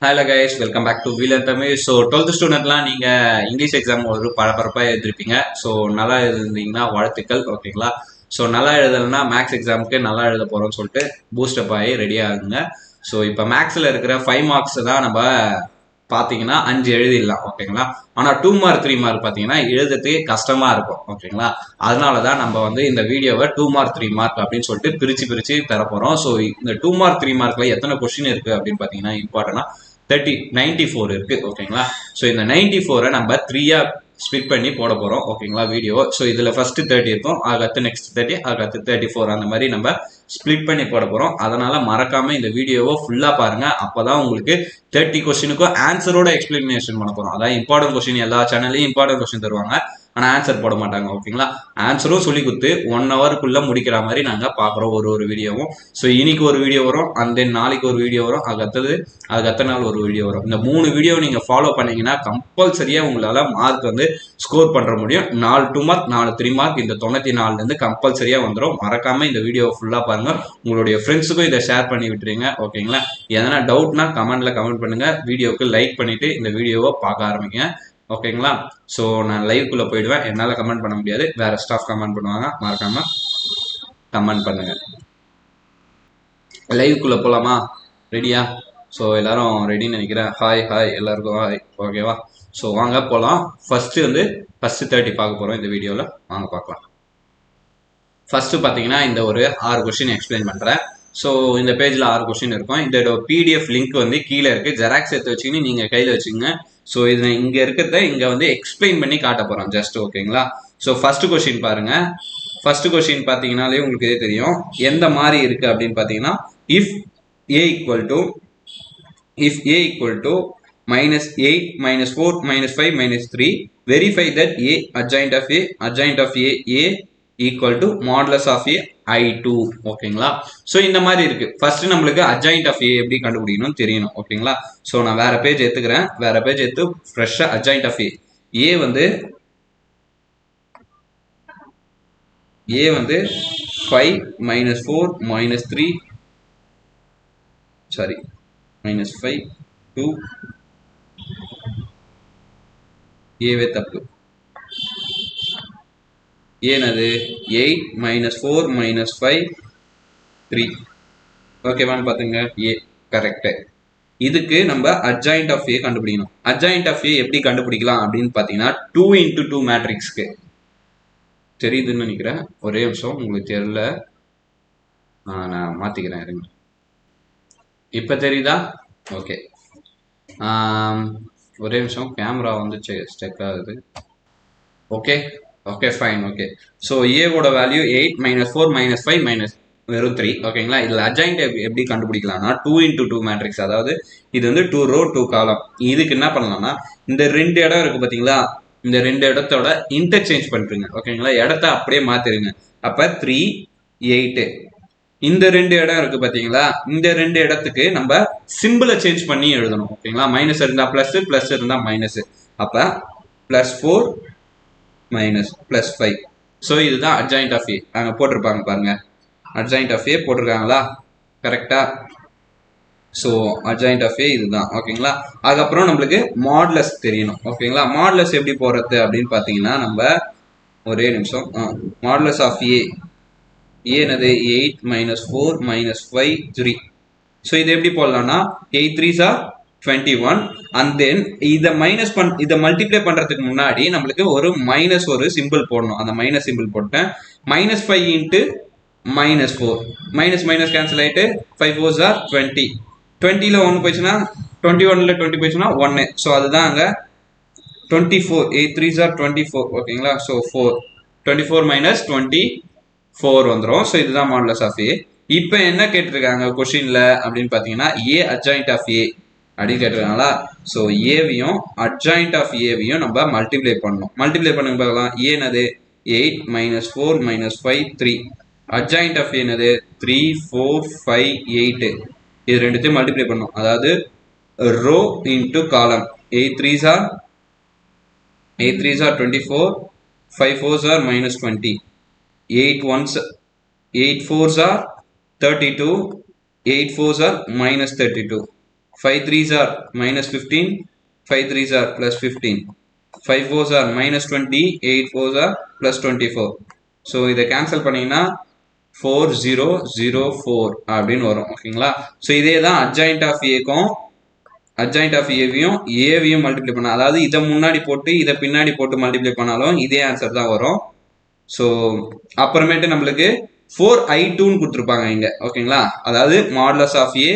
Hello guys, welcome back to Wheeler Tamil. So 12th ஸ்டூடெண்ட்லாம் நீங்கள் English exam ஒரு பரபரப்பாக எழுதிருப்பீங்க. ஸோ நல்லா எழுதிருந்தீங்கன்னா வாழ்த்துக்கள், ஓகேங்களா? ஸோ நல்லா எழுதலைன்னா மேக்ஸ் எக்ஸாமுக்கு நல்லா எழுத போகிறோம்னு சொல்லிட்டு பூஸ்டப் ஆகி ரெடி ஆகுங்க. ஸோ இப்போ மேக்ஸில் இருக்கிற 5 மார்க்ஸ் தான் நம்ம பார்த்தீங்கன்னா 5 எழுதிடலாம், ஓகேங்களா? ஆனால் 2 மார்க் 3 மார்க் பார்த்தீங்கன்னா எழுதுறதுக்கு கஷ்டமாக இருக்கும், ஓகேங்களா? அதனால தான் நம்ம வந்து இந்த வீடியோவை 2 மார்க் 3 மார்க் அப்படின்னு சொல்லிட்டு பிரித்து தர போகிறோம். ஸோ இந்த 2 மார்க் 3 மார்க்கில் எத்தனை கொஸ்டின் இருக்குது அப்படின்னு பார்த்தீங்கன்னா இம்பார்ட்டனா 94 இருக்கு, ஓகேங்களா? ஸோ இந்த 94 நம்ம 3-ஆ ஸ்பிட் பண்ணி போட போறோம், ஓகேங்களா? வீடியோ. ஸோ இதுல ஃபர்ஸ்ட் 30 இருக்கும், அதுக்கடுத்து நெக்ஸ்ட் 30, அதுக்கடுத்து 34, அந்த மாதிரி நம்ம ஸ்பிளிட் பண்ணி போட போறோம். அதனால மறக்காம இந்த வீடியோவை ஃபுல்லா பாருங்க. அப்பதான் உங்களுக்கு 30 கொஸ்டினுக்கும் ஆன்சரோட எக்ஸ்பிளனேஷன் பண்ண போறோம். அதாவது இம்பார்ட்டன்ட் கொஸ்டின், எல்லா சேனல்லையும் இம்பார்ட்டன்ட் கொஸ்டின் தருவாங்க, ஆனா ஆன்சர் போட மாட்டாங்க, ஓகேங்களா? ஆன்சரும் சொல்லி கொடுத்து 1 ஹவருக்குள்ள முடிக்கிற மாதிரி நாங்க பாக்குறோம் ஒரு வீடியோவும். ஸோ இன்னைக்கு ஒரு வீடியோ வரும், அண்ட் தென் நாளைக்கு ஒரு வீடியோ வரும், அதுக்கு நாள் ஒரு வீடியோ வரும். இந்த 3 வீடியோ நீங்க ஃபாலோ பண்ணீங்கன்னா கம்பல்சரியா உங்களால மார்க் வந்து ஸ்கோர் பண்ற முடியும். 4 2 மார்க் 4 3 மார்க் இந்த 94ல இருந்து கம்பல்சரியா வந்துடும். மறக்காம இந்த வீடியோ ஃபுல்லா பாருங்க, உங்களுடைய ஃப்ரெண்ட்ஸுக்கும் இதை ஷேர் பண்ணி விட்டுருங்க, ஓகேங்களா? எதனா டவுட்னா கமெண்ட் பண்ணுங்க, வீடியோக்கு லைக் பண்ணிட்டு இந்த வீடியோவை பார்க்க ஆரம்பிங்க, ஓகேங்களா? ஸோ நான் லைவ்க்குள்ள போயிடுவேன், என்னால் கமெண்ட் பண்ண முடியாது, வேற ஸ்டாஃப் கமெண்ட் பண்ணுவாங்க, மறக்காம கமெண்ட் பண்ணுங்க. லைவ்க்குள்ள போலாமா? ரெடியா? ஸோ எல்லாரும் ரெடின்னு நினைக்கிறேன். ஹாய் ஹாய் எல்லாருக்கும் ஹாய், ஓகேவா? ஸோ வாங்க போகலாம். ஃபர்ஸ்ட் 30 பார்க்க போகிறோம் இந்த வீடியோவில், வாங்க பார்க்கலாம். ஃபர்ஸ்ட் பார்த்தீங்கன்னா இந்த ஒரு 6 கொஸ்டின் எக்ஸ்பிளைன் பண்ணுறேன். ஸோ இந்த பேஜில் 6 கொஸ்டின் இருக்கும். இதோட பிடிஎஃப் லிங்க் வந்து கீழே இருக்குது, ஜெராக்ஸ் எடுத்து வச்சுக்கின்னு நீங்கள் கையில் வச்சுக்கோங்க. ஸோ இது இங்கே இருக்கிறத இங்கே வந்து எக்ஸ்பிளைன் பண்ணி காட்ட போகிறோம் ஜஸ்ட், ஓகேங்களா? ஸோ ஃபர்ஸ்ட் கொஸ்டின் பாருங்க. ஃபர்ஸ்ட் கொஸ்டின் பார்த்தீங்கன்னாலே உங்களுக்கு இதே தெரியும் எந்த மாதிரி இருக்கு அப்படின்னு பார்த்தீங்கன்னா, if A equal to -8, -4, -5, -3, verify that A adjoint of A equal to modulus of A I2, ஓகேங்களா? ஸோ இந்த மாதிரி இருக்கு. ஃபர்ஸ்ட் நம்மளுக்கு adjoint of A எப்படி கண்டுபிடிக்கணும்னு தெரியணும், ஓகேங்களா? ஸோ நான் வேற பேஜ் எடுத்துக்கிறேன், வேற பேஜ் எடுத்து ஃப்ரெஷ்ஷா adjoint of A வந்து 5 -4 -3 சாரி -5 2 ஏவே தப்பு, ஏனது 8 -4 -5 3, ஓகேவான்னு பாத்துங்க. ஏ கரெக்ட். இதுக்கு நம்ம adjoint of A கண்டுபிடிக்கணும். adjoint of A எப்படி கண்டுபிடிக்கலாம் அப்படின்னு பாத்தீங்கன்னா 2 into 2 மேட்ரிக்ஸ்க்கு தெரியுதுன்னு நினைக்கிறேன். ஒரே நிமிஷம், உங்களுக்கு தெரியல, நான் மாத்திக்கிறேன் இருங்க. இப்ப தெரியுதா? ஓகே. ஒரே நிமிஷம், கேமரா வந்து ஸ்டெக் ஆகுது. Okay okay fine. Okay, so ஏவோட வேல்யூ 8 -4 -5 வெறும் 3, ஓகேங்களா? இதில் அட்ஜாயிண்ட் எப்படி கண்டுபிடிக்கலாம்னா 2 into 2 மேட்ரிக்ஸ், அதாவது இது வந்து 2 row 2 column. இதுக்கு என்ன பண்ணலாம்னா இந்த 2 இடம் இருக்கு பார்த்தீங்களா, இந்த 2 இடத்தோட இன்டர்சேஞ்ச் பண்ணுறீங்க, ஓகேங்களா? இடத்த அப்படியே மாத்திருங்க. அப்போ 3 8. இந்த 2 இடம் இருக்கு பார்த்தீங்களா, இந்த 2 இடத்துக்கு நம்ம சிம்பிளை சேஞ்ச் பண்ணி எழுதணும், ஓகேங்களா? மைனஸ் இருந்தால் ப்ளஸ், ப்ளஸ் இருந்தால் மைனஸ். அப்போ +4 -+5. ஸோ இதுதான் adjoint of A. அங்கே போட்டிருப்பாங்க பாருங்க, adjoint of A போட்டிருக்காங்களா? கரெக்டா? ஸோ adjoint of A இதுதான், ஓகேங்களா? அதுக்கப்புறம் நம்மளுக்கு மாடுலஸ் தெரியணும், ஓகேங்களா? மாடுலஸ் எப்படி போடுறது அப்படின்னு பார்த்தீங்கன்னா, நம்ம ஒரே நிமிஷம், மாடுலஸ் ஆஃப் ஏ என்னது 8 -4 -5 3. ஸோ இது எப்படி போடலாம்னா 8 3s are 21, அண்ட் தென் இதை மல்டிப்ளை பண்றதுக்கு முன்னாடி நம்மளுக்கு ஒரு சிம்பிள் போடணும். அந்த மைனஸ் சிம்பிள் போட்டேன். -5 into -4, மைனஸ் கேன்சல் ஆயிட்டு 5 4s are 20. 20ல 1 போயிடுச்சுன்னா 21ல 20 போயிடுச்சுன்னா 1. ஸோ அதுதான் அங்க 24. 8 3s are 24, ஓகேங்களா? ஸோ 4 24 -24 வந்துடும். ஸோ இதுதான் மாடுலஸ் ஆஃப் ஏ. இப்போ என்ன கேட்டிருக்காங்க கொஸ்டின்ல அப்படின்னு பார்த்தீங்கன்னா, ஏ adjoint of A அப்படின்னு கேட்டிருக்காங்களா? ஸோ ஏவையும் adjoint of ஏவையும் நம்ம மல்டிப்ளை பண்ணணும். மல்டிப்ளை பண்ணுங்க பார்க்கலாம். ஏனது 8 -4 -5 3. adjoint of என்னது 3 4 5 8. இது ரெண்டுத்தையும் மல்டிப்ளை பண்ணணும். அதாவது ரோ இன்டு காலம். 8 3s are 24, 5 4s are -20, 8 4s are 32, 8 4s are -32. 5 3s are minus 15, 5 3s are plus 15, 5 4s are minus 20, 8 4s are plus 24. So இதை கேன்சல் பண்ணிங்கன்னா 4004 அப்படின்னு வரும். ஓகேங்களா? ஸோ இதே தான் அட்ஜாயிண்ட் ஆஃப் ஏக்கும் அட்ஜாயிண்ட் ஆஃப் ஏவியும் ஏவியும் மல்டிப்ளை பண்ண, அதாவது இதை முன்னாடி போட்டு இதை பின்னாடி போட்டு மல்டிப்ளை பண்ணாலும் இதே ஆன்சர் தான் வரும். ஸோ அப்புறமேட்டு நம்மளுக்கு 4i2ன்னு கொடுத்துருப்பாங்க இங்க. ஓகேங்களா? அதாவது மாடுலஸ் ஆஃப் ஏ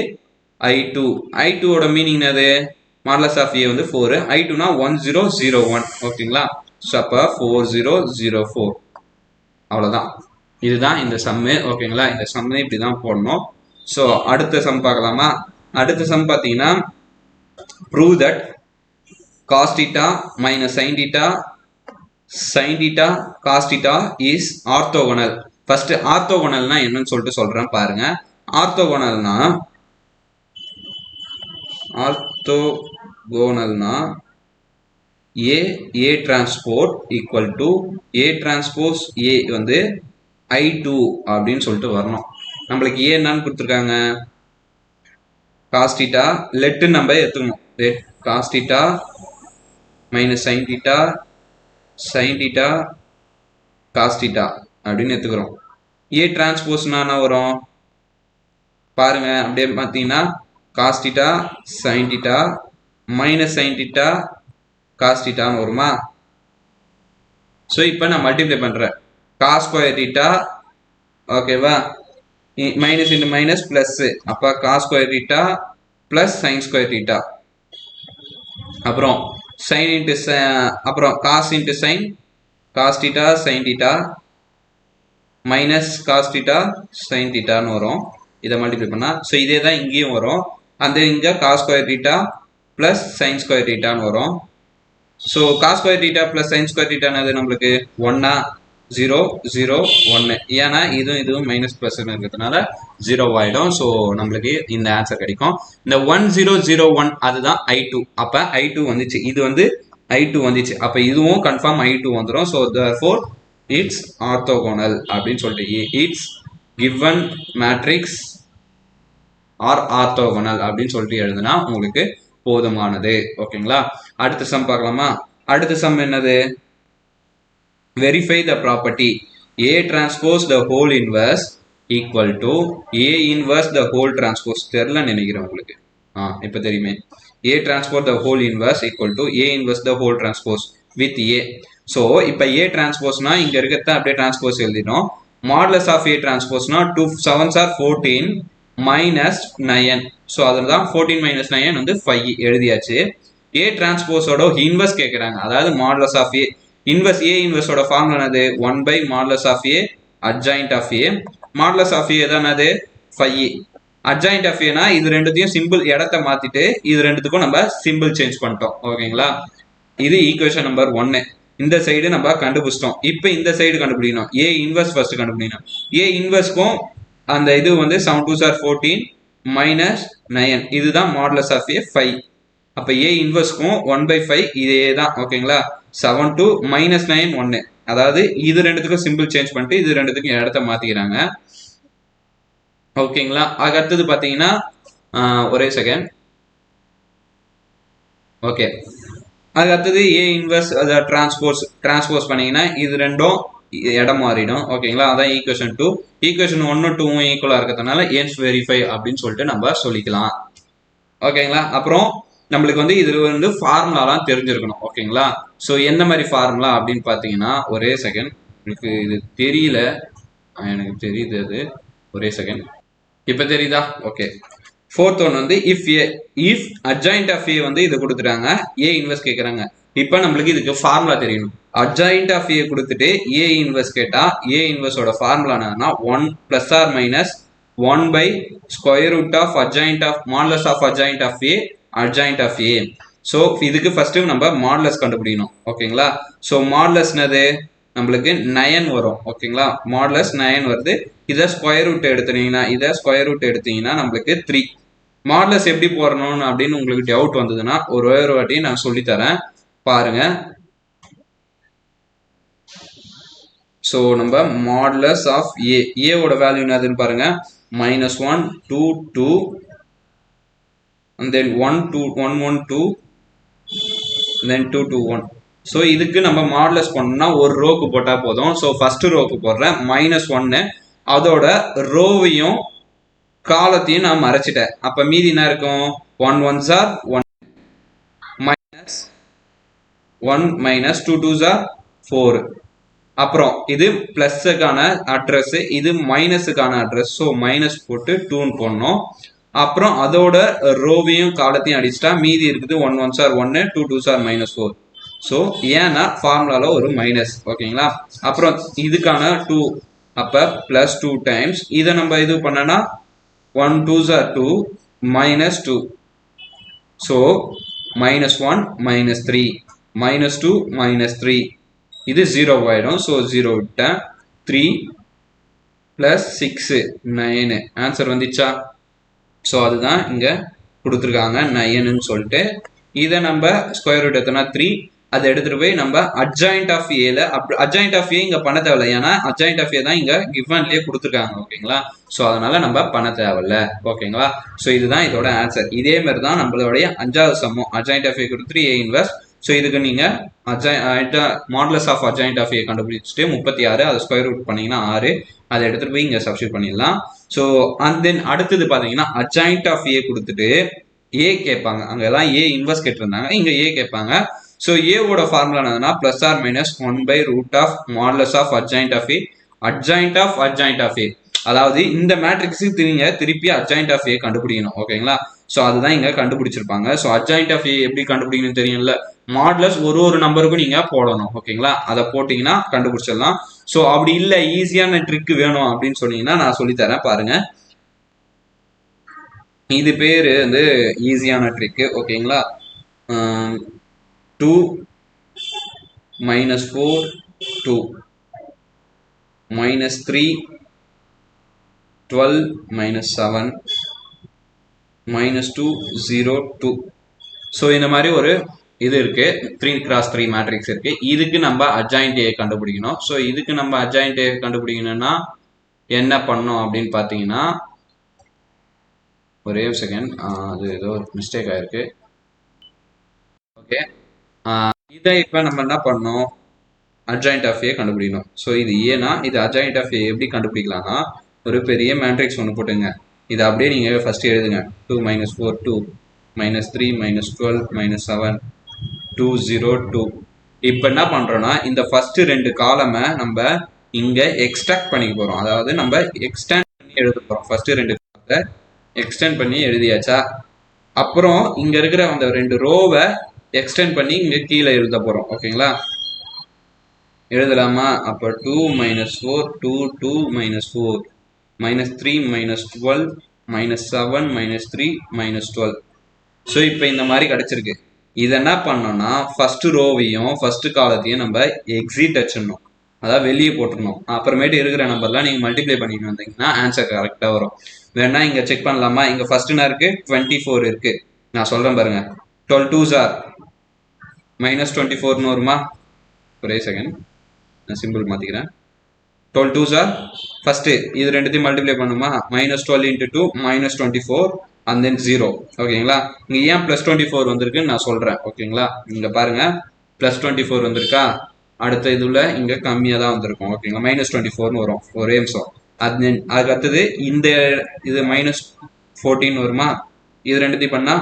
i2, i2ஓட மீனிங் என்னது? மாடுலஸ் ஆஃப் ஏ வந்து 4, i2னா 1001. ஓகேங்களா? ஸோ அப்போ 4004. அவ்வளோதான், இதுதான் இந்த சம்மு. ஓகேங்களா? இந்த சம்மு இப்படி தான் போடணும். ஸோ அடுத்த சம் பார்க்கலாமா? அடுத்த சம் பார்த்தீங்கன்னா prove that cos theta minus sin theta cos theta is orthogonal. first orthogonalனா என்னன்னு சொல்லிட்டு சொல்றேன் பாருங்க. orthogonalனா a transpose equal to a transpose a வந்து i2 அப்படின்னு சொல்லிட்டு வரணும். நம்மளுக்கு a என்னன்னு கொடுத்துருக்காங்க? cos theta let நம்ம எடுத்துக்கணும். let cos theta minus sin theta cos theta அப்படின்னு எடுத்துக்கிறோம். a transpose என்ன வரும் பாருங்க. அப்படியே பார்த்தீங்கன்னா cos theta sin theta minus sin theta cos theta வருமா? ஸோ இப்போ நான் மல்டிப்ளை பண்றேன். cos ஸ்கொயர் theta, ஓகேவா? மைனஸ் இன்டு மைனஸ் பிளஸ், அப்போ cos square theta plus sin square theta, அப்புறம் sin இன்டு அப்புறம் cos into sin cos theta sin theta minus cos theta sin thetaன்னு வரும். இதை மல்டிப்ளை பண்ணா ஸோ இதே தான் இங்கேயும் வரும். அந்த இங்கே cos square theta plus sin square thetaன்னு வரும். So cos square theta plus sin square thetaனது நம்மளுக்கு 1 0 0 1, ஏன்னா இதுவும் மைனஸ் பிளஸ் இருக்கிறதுனால 0 ஆயிடும். ஸோ நம்மளுக்கு இந்த ஆன்சர் கிடைக்கும். இந்த 1001 அதுதான் i2. அப்போ i2 வந்துச்சு, இது வந்து i2 வந்துச்சு, அப்போ இதுவும் கன்ஃபார்ம் i2 வந்துடும். ஸோ therefore it's orthogonal அப்படின்னு சொல்லிட்டு it's given matrix or orthogonal அப்படின்னு சொல்லிட்டு எழுதுனா உங்களுக்கு போதுமானது. ஓகேங்களா? அடுத்த சம் பார்க்கலாமா? அடுத்த சம் என்னது? verify the property a transpose the whole inverse equal to a inverse the whole transpose. தெரியல நினைக்கிறேன் உங்களுக்கு. இப்போ தெரியுமே. a transpose the whole inverse equal to a inverse the whole transpose with a. So இப்போ a transposeனா இங்க இருக்கிறத அப்படியே transpose எழுதிடும். modulus of a transposeனா 2 7s are 14 minus 9. So அதில் தான் 14 minus 9 வந்து 5 எழுதியாச்சு. a transpose-ஓட இன்வர்ஸ் கேட்குறாங்க, அதாவது modulus of a inverse. a inverse ஓட ஃபார்முலா என்னது? 1 by modulus of a adjoint of a. modulus of a என்னது? 5. adjoint of a னா இது ரெண்டுத்தையும் சிம்பிள் இடத்தை மாத்திட்டு இது ரெண்டுத்துக்கும் நம்ம சிம்பிள் சேஞ்ச் பண்ணிட்டோம். ஓகேங்களா? இது ஈக்குவேஷன் நம்பர் 1. இந்த சைடு நம்ம கண்டுபிடிச்சிட்டோம். இப்போ இந்த சைடு கண்டுபிடிக்கணும். a இன்வர்ஸ் ஃபர்ஸ்ட் கண்டுபிடிக்கணும். a இன்வர்ஸ்க்கும் அந்த இது வந்து 7 2s are 14 minus 9, இதுதான் modulus of a 5. அப்போ a இன்வர்ஸ்க்கும் 1 by 5 இதே தான். ஓகேங்களா? 7 2 minus 9 1, அதாவது இது ரெண்டுத்துக்கும் சிம்பிள் சேஞ்ச் பண்ணிட்டு இது ரெண்டுத்துக்கும் இடத்த மாத்திக்கிறாங்க. ஓகேங்களா? அதுக்கு அடுத்தது பார்த்தீங்கன்னா ஒரே செகண்ட். ஓகே, அதுக்கு அடுத்தது a இன்வர்ஸ் அதை டிரான்ஸ்போஸ் பண்ணீங்கன்னா இது ரெண்டும் இடம் மாறிடும். ஓகேங்களா? அதான் ஈக்குவேஷன் 2. ஈக்குவேஷன் 1 2 ஈக்குவலா இருக்கிறதுனால ஏன்ஸ் வெரிஃபை அப்படின்னு சொல்லிட்டு நம்ம சொல்லிக்கலாம். ஓகேங்களா? அப்புறம் நம்மளுக்கு வந்து இதுல வந்து ஃபார்முலாலாம் தெரிஞ்சிருக்கணும். ஓகேங்களா? ஸோ எந்த மாதிரி ஃபார்முலா அப்படின்னு பார்த்தீங்கன்னா ஒரே செகண்ட், எனக்கு இது தெரியல, எனக்கு தெரியுது அது. ஒரே செகண்ட், இப்போ தெரியுதா? ஓகே. ஃபோர்த் ஒன் வந்து இஃப் அட்ஜாயிண்ட் ஆஃப் ஏ வந்து இதை கொடுத்துட்டாங்க, ஏ இன்வெர்ஸ் கேட்குறாங்க. இப்போ நம்மளுக்கு இதுக்கு ஃபார்முலா தெரியணும். அட்ஜாயிண்ட் ஆஃப் ஏ கொடுத்துட்டு ஏ இன்வெர்ஸ் கேட்டால் ஏ இன்வெர்ஸோட ஃபார்முலா என்னன்னா 1 + or - 1 by square root of adjoint of modulus of adjoint of a adjoint of a. So இதுக்கு ஃபர்ஸ்ட் நம்ம மாடுலஸ் கண்டுபிடிக்கணும். ஓகேங்களா? ஸோ மாடுலஸ் என்னது? நம்மளுக்கு 9 வரும். ஓகேங்களா? மாடுலஸ் 9 வருது. இதை ஸ்கொயர் ரூட் எடுத்தீங்கன்னா நம்மளுக்கு 3. மாடுலஸ் எப்படி போடணும் அப்படின்னு உங்களுக்கு டவுட் வந்ததுன்னா ஒரு வாட்டி நான் சொல்லித்தரேன் பாருங்க. ஸோ நம்ம மாடுலஸ் ஆஃப் ஏவோட வேல்யூ என்னதுன்னு பாருங்க. -1 2 2 and then 1 2 1 1 2 then 2 2 1. ஸோ இதுக்கு நம்ம மாடுலஸ் பண்ணோம்னா ஒரு ரோக்கு போட்டால் போதும். ஸோ ஃபர்ஸ்ட் ரோக்கு போடுறேன் -1, அதோட ரோவையும் காலத்தையும் நான் மறைச்சிட்டேன். அப்போ மீதி என்ன இருக்கும்? 1 1s are 1 minus 1 minus 2 2s are 4. அப்புறம் இது பிளஸுக்கான அட்ரஸ், இது மைனஸுக்கான அட்ரஸ். ஸோ மைனஸ் போட்டு 2ன்னு போடணும். அப்புறம் அதோட ரோவையும் காலத்தையும் அடிச்சிட்டா மீதி இருக்குது 1 1s are 1 2 2s are -4. So ஏன்னா ஃபார்முலால ஒரு மைனஸ். ஓகேங்களா? அப்புறம் இதுக்கான 2, அப்போ +2 டைம்ஸ் இதை நம்ம இது பண்ணனா 1 2s are 2 -2. ஸோ -1 -3 -2 -3 இது 0 ஆயிடும். ஸோ 0 விட்டேன். 3 + 6 9 ஆன்சர் வந்துச்சா? ஸோ அதுதான் இங்கே கொடுத்துருக்காங்க 9ன்னு சொல்லிட்டு. இதை நம்ம ஸ்கொயர் ரூட் எத்தனா 3, அதை எடுத்துகிட்டு போய் நம்ம அட்ஜாயிண்ட் ஆஃப் ஏல அட்ஜாயிண்ட் ஆஃப் ஏ இங்கே பண்ண தேவையில்ல, ஏன்னா அட்ஜாயிண்ட் ஆஃப் ஏ தான் இங்கே கிவன்லேயே கொடுத்துருக்காங்க. ஓகேங்களா? ஸோ அதனால நம்ம பண்ண தேவையில்ல. ஓகேங்களா? ஸோ இதுதான் இதோட ஆன்சர். இதே மாதிரி தான் நம்மளுடைய 5வது சம்மம் அட்ஜாயிண்ட் ஆஃப் ஏ கொடுத்துட்டு ஏ இன்வெர்ஸ். ஸோ இதுக்கு நீங்கள் மாடுலஸ் ஆஃப் அட்ஜாயிண்ட் ஆஃப் ஏ கண்டுபிடிச்சிட்டு 36, அதை ஸ்கொயர் ரூட் பண்ணிங்கன்னா 6, அதை எடுத்துகிட்டு போய் இங்கே சப்ஸ்டியூட் பண்ணிடலாம். ஸோ அண்ட் தென் அடுத்தது பார்த்தீங்கன்னா அட்ஜாயிண்ட் ஆஃப் ஏ கொடுத்துட்டு ஏ கேட்பாங்க. அங்கெல்லாம் ஏ இன்வெர்ஸ் கேட்டிருந்தாங்க, இங்கே ஏ கேட்பாங்க. ஸோ ஏவோட ஃபார்முலா என்னதுன்னா +or-1/√of modulus of adjoint of A, adjoint of adjoint of A. அதாவது இந்த மேட்ரிக்ஸுக்கு திருப்பி அட்ஜாயிண்ட் ஆஃப் ஏ கண்டுபிடிக்கணும். ஓகேங்களா? ஸோ அதுதான் இங்கே கண்டுபிடிச்சிருப்பாங்க. ஸோ அட்ஜாயிண்ட் ஆஃப் ஏ எப்படி கண்டுபிடிக்கணும்னு தெரியும்ல, மாடுலஸ் ஒரு நம்பருக்கும் நீங்கள் போடணும். ஓகேங்களா? அதை போட்டிங்கன்னா கண்டுபிடிச்சிடலாம். ஸோ அப்படி இல்லை ஈஸியான ட்ரிக் வேணும் அப்படின்னு சொன்னீங்கன்னா நான் சொல்லித்தரேன் பாருங்க. இது பேர் வந்து ஈஸியான ட்ரிக்கு. ஓகேங்களா? 2 -4 2 -3 12 -7 -2 0 2. ஸோ இந்த மாதிரி ஒரு இது இருக்கு, 3x3 மேட்ரிக்ஸ் இருக்கு. இதுக்கு நம்ம அட்ஜாயிண்ட் ஏ கண்டுபிடிக்கணும். ஸோ இதுக்கு நம்ம அட்ஜாயிண்ட் ஏ கண்டுபிடிக்கணும்னா என்ன பண்ணோம் அப்படின்னு பார்த்தீங்கன்னா, ஒரே செகண்ட், அது ஏதோ மிஸ்டேக் ஆயிருக்கு. ஓகே, இதை இப்போ நம்ம என்ன பண்ணோம், அட்ஜாயிண்ட் ஆஃப் ஏ கண்டுபிடிக்கணும். ஸோ இது ஏன்னா இது அட்ஜாயிண்ட் ஆஃப் ஏ எப்படி கண்டுபிடிக்கலாம்னா, ஒரு பெரிய மேட்ரிக்ஸ் ஒன்று போட்டுங்க. இதை அப்படியே நீங்கள் ஃபர்ஸ்ட் எழுதுங்க. 2 -4 2 -3 -12 -7 2 0 2. இப்போ என்ன பண்ணுறோன்னா இந்த ஃபர்ஸ்ட் 2 காலமை நம்ம இங்கே எக்ஸ்ட்ராக்ட் பண்ணிக்க போகிறோம். அதாவது நம்ம எக்ஸ்டெண்ட் பண்ணி எழுத போகிறோம். ஃபர்ஸ்ட் 2 காலத்தை எக்ஸ்டெண்ட் பண்ணி எழுதியாச்சா, அப்புறம் இங்கே இருக்கிற அந்த 2 ரோவை எக்ஸ்டெண்ட் பண்ணி இங்கே கீழே எழுத போகிறோம். ஓகேங்களா? எழுதலாமா? அப்போ 2 -4 2 2 -4 -3 -12 -7 -3 -12. ஸோ இப்போ இந்த மாதிரி கிடச்சிருக்கு. இதை என்ன பண்ணோம்னா ஃபர்ஸ்ட் ரோவையும் ஃபர்ஸ்ட் காலத்தையும் நம்ம எக்ஸிட் வச்சிடணும், அதாவது வெளியே போட்டுடணும். அப்புறமேட்டு இருக்கிற நம்பர்லாம் நீங்கள் மல்டிப்ளை பண்ணிட்டு வந்தீங்கன்னா ஆன்சர் கரெக்டாக வரும். வேணா இங்கே செக் பண்ணலாமா? இங்கே ஃபர்ஸ்ட் என்ன இருக்குது? 24 இருக்குது. நான் சொல்கிறேன் பாருங்க. 12 2s are -24ன்னு வருமா? ஒரே செகண்ட், நான் சிம்பிள் மாற்றிக்கிறேன். 12 2s are ஃபர்ஸ்ட்டு இது ரெண்டுத்தையும் மல்டிப்ளை பண்ணுமா? -12 × 2 -24 and then 0. ஓகேங்களா? இங்கே ஏன் +24 வந்திருக்குன்னு நான் சொல்கிறேன். ஓகேங்களா? இங்கே பாருங்கள், +24 வந்திருக்கா. அடுத்த இதில் இங்கே கம்மியாக தான் வந்திருக்கும். ஓகேங்களா? -24ன்னு வரும். ஒரே நிமிஷம். அதுக்கு அடுத்தது இந்த இது -14 வருமா? இது ரெண்டுத்தையும் பண்ணால்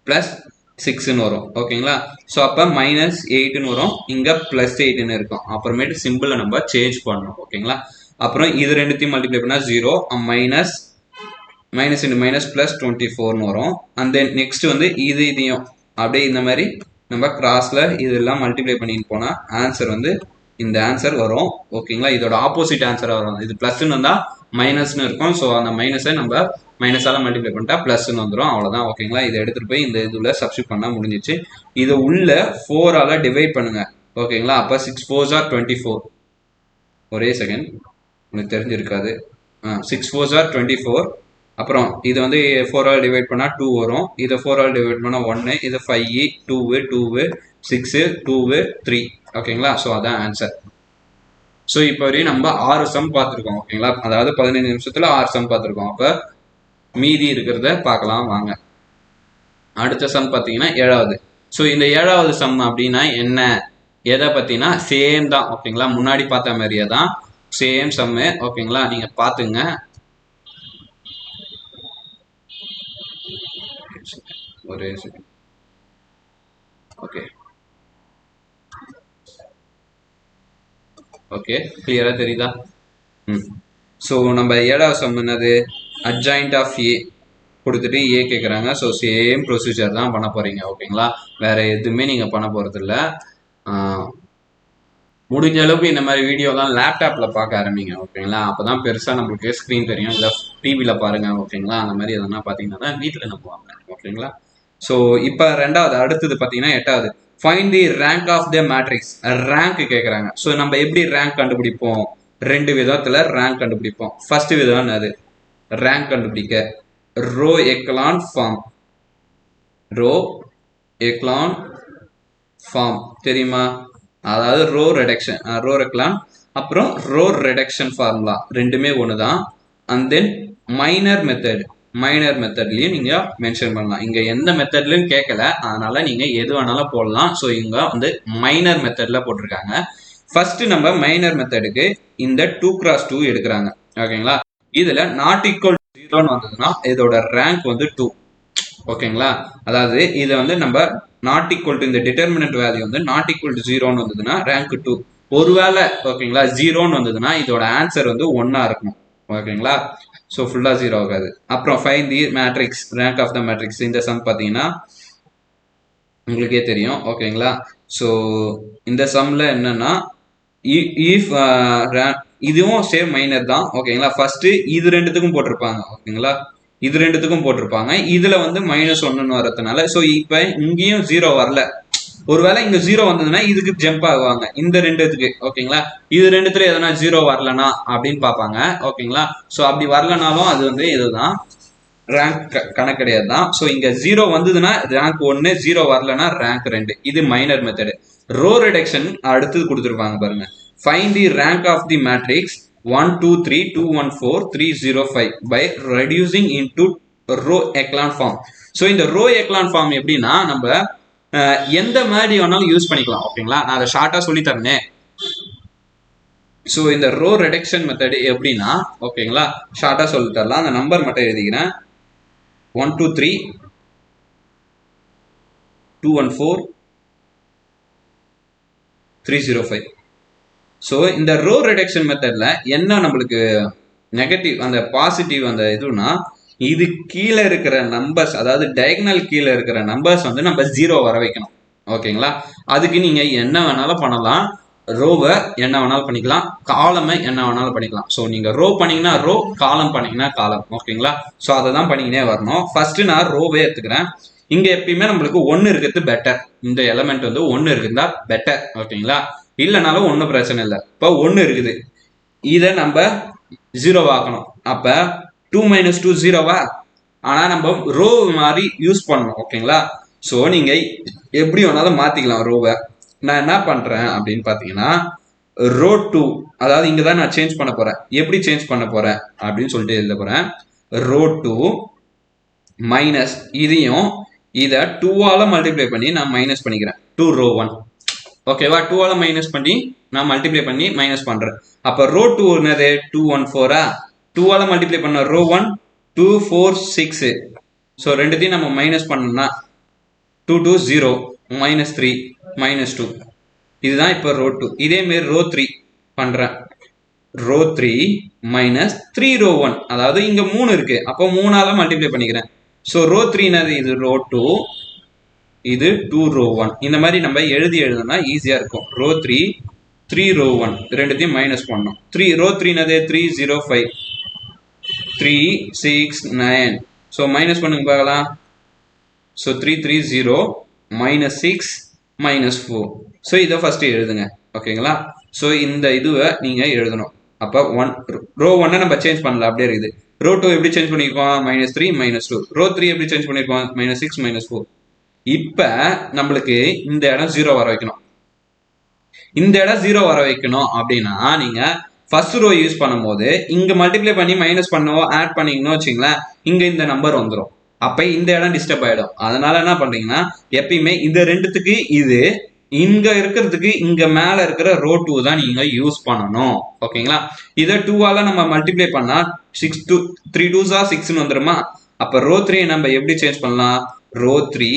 +6ன்னு வரும். ஓகேங்களா? ஸோ அப்போ -8ன்னு வரும், இங்கே +8ன்னு இருக்கும். அப்புறமேட்டு சிம்பிளை நம்ம சேஞ்ச் பண்ணணும். ஓகேங்களா? அப்புறம் இது ரெண்டுத்தையும் மல்டிப்ளை பண்ணால் 0 மைனஸ் +24ன்னு வரும். அண்ட் தென் நெக்ஸ்ட் வந்து இதையும் அப்படியே இந்த மாதிரி நம்ம கிராஸில் இதெல்லாம் மல்டிப்ளை பண்ணின்னு போனால் ஆன்சர் வந்து இந்த ஆன்சர் வரும். ஓகேங்களா? இதோட ஆப்போசிட் ஆன்சராக வரும். இது ப்ளஸ்ன்னு வந்தால் மைனஸ்ன்னு இருக்கும். ஸோ அந்த மைனஸை நம்ம மைனஸால் மல்டிப்ளை பண்ணிட்டா +ன்னு வந்துடும். அவ்வளோதான். ஓகேங்களா? இதை எடுத்துகிட்டு போய் இந்த இதில் சப்ஸ்டியூட் பண்ணால் முடிஞ்சிச்சு. இதை உள்ள 4ஆல் டிவைட் பண்ணுங்கள். ஓகேங்களா? அப்போ 6 4s are 24. ஒரே செகண்ட், உங்களுக்கு தெரிஞ்சிருக்காது. 6 4s are 24. அப்புறம் இது வந்து 4ஆல் டிவைட் பண்ணால் 2 வரும். இதை 4ஆல் டிவைட் பண்ணால் 1, இது 5 2 2 6 2 3. ஓகேங்களா? ஸோ அதான் ஆன்சர். ஸோ இப்போ வரையும் நம்ம 6 சம் பார்த்துருக்கோம். ஓகேங்களா? அதாவது 15 நிமிஷத்தில் 6 சம் பார்த்துருக்கோம். அப்போ மீதி இருக்கிறத பார்க்கலாம் வாங்க. அடுத்த சம் பார்த்தீங்கன்னா 7வது. ஸோ இந்த 7வது சம் அப்படின்னா என்ன, எதை பற்றினா சேம் தான் ஓகேங்களா, முன்னாடி பார்த்த மாதிரியே தான் சேம் சம்மு ஓகேங்களா. நீங்கள் பார்த்துங்க. ஒரே செகண்ட். ஓகே ஓகே கிளியராக தெரியுதா? ஸோ நம்ம 7வது சம் என்னது, அட்ஜாயிண்ட் ஆஃப் ஏ கொடுத்துட்டு ஏ கேட்குறாங்க. ஸோ சேம் ப்ரொசீஜர் தான் பண்ண போகிறீங்க ஓகேங்களா, வேறு எதுவுமே நீங்கள் பண்ண போகிறதில்ல. முடிஞ்ச அளவுக்கு இந்த மாதிரி வீடியோலாம் லேப்டாப்பில் பார்க்க ஆரம்பிங்க ஓகேங்களா, அப்போ தான் பெருசாக நம்மளுக்கு ஸ்க்ரீன் தெரியும். இல்லை டிவியில் பாருங்கள் ஓகேங்களா, அந்த மாதிரி எதனா பார்த்தீங்கன்னா தான் வீட்டில் நம்புவாங்க ஓகேங்களா. ஸோ இப்போ 2வது, அடுத்தது பார்த்தீங்கன்னா 8வது, find the rank of the matrix. Rank கேட்குறாங்க. ஸோ நம்ம எப்படி ரேங்க் கண்டுபிடிப்போம், 2 விதத்தில் ரேங்க் கண்டுபிடிப்போம். ஃபர்ஸ்ட் விதம் அது ரேங்க் கண்டுபிடிக்க row echelon form. Row echelon form தெரியுமா, அதாவது ரோ ரெடக்ஷன், ரோ ரெக்லான், அப்புறம் ரோ ரெடக்ஷன் ஃபார்முலா ரெண்டுமே ஒன்று தான். And then minor method, minor மெத்தட்லையும் நீங்கள் மென்ஷன் பண்ணலாம். இங்கே எந்த மெத்தட்லையும் கேட்கல, அதனால நீங்கள் எது வேணாலும் போடலாம். ஸோ இங்கே வந்து மைனர் மெத்தடில் போட்டிருக்காங்க. ஃபர்ஸ்ட் நம்ம மைனர் மெத்தடுக்கு இந்த 2x2 எடுக்கிறாங்க ஓகேங்களா. இதில் நாட் ஈக்குவல் 0ன்னு வந்ததுன்னா இதோட ரேங்க் வந்து 2 ஓகேங்களா. அதாவது இதை வந்து நம்ம நாட் ஈக்குவல் டு இந்த டிட்டர்மினன்ட் வேல்யூ வந்து நாட் ஈக்குவல் டு 0ன்னு வந்ததுன்னா ரேங்க் 2. ஒருவேளை ஓகேங்களா 0ன்னு வந்ததுன்னா இதோட ஆன்சர் வந்து 1ஆ இருக்கும் ஓகேங்களா. ஸோ ஃபுல்லாக 0 ஆகாது. அப்புறம் find the matrix, rank of the matrix. இந்த சம் பார்த்தீங்கன்னா உங்களுக்கே தெரியும் ஓகேங்களா. ஸோ இந்த சம்மில் என்னன்னா இஃப் இதுவும் சேம் மைனர் தான் ஓகேங்களா. ஃபர்ஸ்ட் இது ரெண்டுத்துக்கும் போட்டிருப்பாங்க ஓகேங்களா, இது ரெண்டுத்துக்கும் போட்டிருப்பாங்க. இதுல வந்து -1ன்னு வரதுனால ஸோ இப்போ இங்கேயும் 0 வரல. ஒருவேளை இங்க 0 வந்ததுன்னா இதுக்கு ஜம்ப் ஆகுவாங்க இந்த ரெண்டுத்துக்கு ஓகேங்களா. இது ரெண்டுத்துல எதனா 0 வரலனா அப்படின்னு பார்ப்பாங்க ஓகேங்களா. ஸோ அப்படி வரலனாலும் அது வந்து இதுதான் ரேங்க் கணக்கு கிடையாது தான். ஸோ இங்க 0 வந்ததுன்னா ரேங்க் 1, 0 வரலனா ரேங்க் 2. இது மைனர் மெத்தடு. ரோ ரிடக்ஷன் அடுத்தது கொடுத்துருப்பாங்க பாருங்க. Find the rank of the matrix 1 2 3 2 1 4 3 0 5 by reducing into row echelon form. So இந்த ரோ எக்லான் ஃபார்ம் எப்படின்னா நம்ம எந்த மாதிரி வேணாலும் யூஸ் பண்ணிக்கலாம் ஓகேங்களா. நான் அதை ஷார்ட்டாக சொல்லி தரேன். ஸோ இந்த ரோ ரெடக்ஷன் மெத்தட் எப்படின்னா ஓகேங்களா, ஷார்ட்டாக சொல்லி தரலாம். அந்த நம்பர் மட்டும் எழுதிக்கிறேன். 1 2 3 2 1 4 3 0 5. ஸோ இந்த ரோ ரிடக்ஷன் மெத்தட்ல என்ன நம்மளுக்கு நெகட்டிவ், அந்த பாசிட்டிவ் அந்த இதுனா இது கீழே இருக்கிற நம்பர்ஸ், அதாவது டயகனல் கீழே இருக்கிற நம்பர்ஸ் வந்து நம்ம 0 வர வைக்கணும் ஓகேங்களா. அதுக்கு நீங்க என்ன வேணாலும் பண்ணலாம். ரோவை என்ன வேணாலும் பண்ணிக்கலாம், காலமை என்ன வேணாலும் பண்ணிக்கலாம். ஸோ நீங்க ரோ பண்ணீங்கன்னா ரோ, காலம் பண்ணீங்கன்னா காலம் ஓகேங்களா. ஸோ அதை தான் பண்ணிக்கினே வரணும். ஃபர்ஸ்ட் நான் ரோவே எடுத்துக்கிறேன். இங்க எப்பயுமே நம்மளுக்கு 1 இருக்கிறது பெட்டர். இந்த எலமெண்ட் வந்து 1 இருக்குதா பெட்டர் ஓகேங்களா. இல்லைனாலும் ஒன்றும் பிரச்சனை இல்லை. இப்போ 1 இருக்குது, இதை நம்ம 0 ஆக்கணும். அப்ப 2 - 2 0வா, ஆனா நம்ம ரோ மாதிரி யூஸ் பண்ணணும் ஓகேங்களா. ஸோ நீங்க எப்படி வேணாலும் மாத்திக்கலாம் ரோவை. நான் என்ன பண்றேன் அப்படின்னு பாத்தீங்கன்னா ரோ 2, அதாவது இங்க தான் நான் சேஞ்ச் பண்ண போறேன். எப்படி சேஞ்ச் பண்ண போறேன் அப்படின்னு சொல்லிட்டு எழுத போறேன். ரோ 2 மைனஸ் இதையும் இதை 2ஆல மல்டிப்ளை பண்ணி நான் மைனஸ் பண்ணிக்கிறேன். 2 ரோ 1 ஓகேவா. 2ஆல மைனஸ் பண்ணி நான் மல்டிப்ளை பண்ணி மைனஸ் பண்றேன். அப்ப ரோ 2 என்னது 2 1 4ஆ. 2ஆல மல்டிப்ளை பண்ண ரோ 1 2 4 6. ஸோ ரெண்டுத்தையும் நம்ம மைனஸ் பண்ணோம்னா 2 2 0 -3 -2. இதுதான் இப்போ ரோ 2. இதே மாரி ரோ 3 பண்றேன். ரோ 3 மைனஸ் 3 ரோ 1, அதாவது இங்க 3 இருக்கு, அப்போ 3ஆல மல்டிப்ளை பண்ணிக்கிறேன். ஸோ ரோ 3 என்னது, இது ரோ 2, இது 2 ரோ 1. இந்த மாதிரி நம்ம எழுதுனா ஈஸியா இருக்கும். ரோ 3 3 ரோ 1 ரெண்டுத்தையும் மைனஸ் பண்ணணும். 3 ரோ 3 என்னது 3 0 5 3 6 9. ஸோ மைனஸ் பண்ணுங்க பார்க்கலாம். ஸோ 3 3 0 -6 -4. ஸோ இதை ஃபர்ஸ்ட் எழுதுங்க ஓகேங்களா. ஸோ இந்த இதுவை நீங்க எழுதணும். அப்போ ரோ 1 நம்ம சேஞ்ச் பண்ணல, அப்படியே இருக்குது. ரோ 2 எப்படி சேஞ்ச் பண்ணிருக்கோம், -3 -2. ரோ 3 எப்படி சேஞ்ச் பண்ணிருக்கோம், -6 -4. இப்ப நம்மளுக்கு இந்த இடம் 0 வர வைக்கணும். இந்த இடம் 0 வர வைக்கணும் அப்படின்னா நீங்க ஃபர்ஸ்ட் ரோ யூஸ் பண்ணும்போது இங்க மல்டிப்ளை பண்ணி மைனஸ் பண்ணவோ ஆட் பண்ணீங்கன்னு வச்சுங்களேன், இங்க இந்த நம்பர் வந்துடும். அப்ப இந்த இடம் டிஸ்டர்ப் ஆயிடும். அதனால என்ன பண்றீங்கன்னா எப்பயுமே இந்த ரெண்டுத்துக்கு இது இங்க இருக்கிறதுக்கு இங்க மேல இருக்கிற ரோ 2 தான் நீங்க யூஸ் பண்ணணும். ஓகேங்களா? இதை 2ஆல நம்ம மல்டிப்ளை பண்ணா 6 2 3 2s 6 வந்துருமா? அப்ப ரோ 3 நம்ம எப்படி சேஞ்ச் பண்ணலாம்? ரோ 3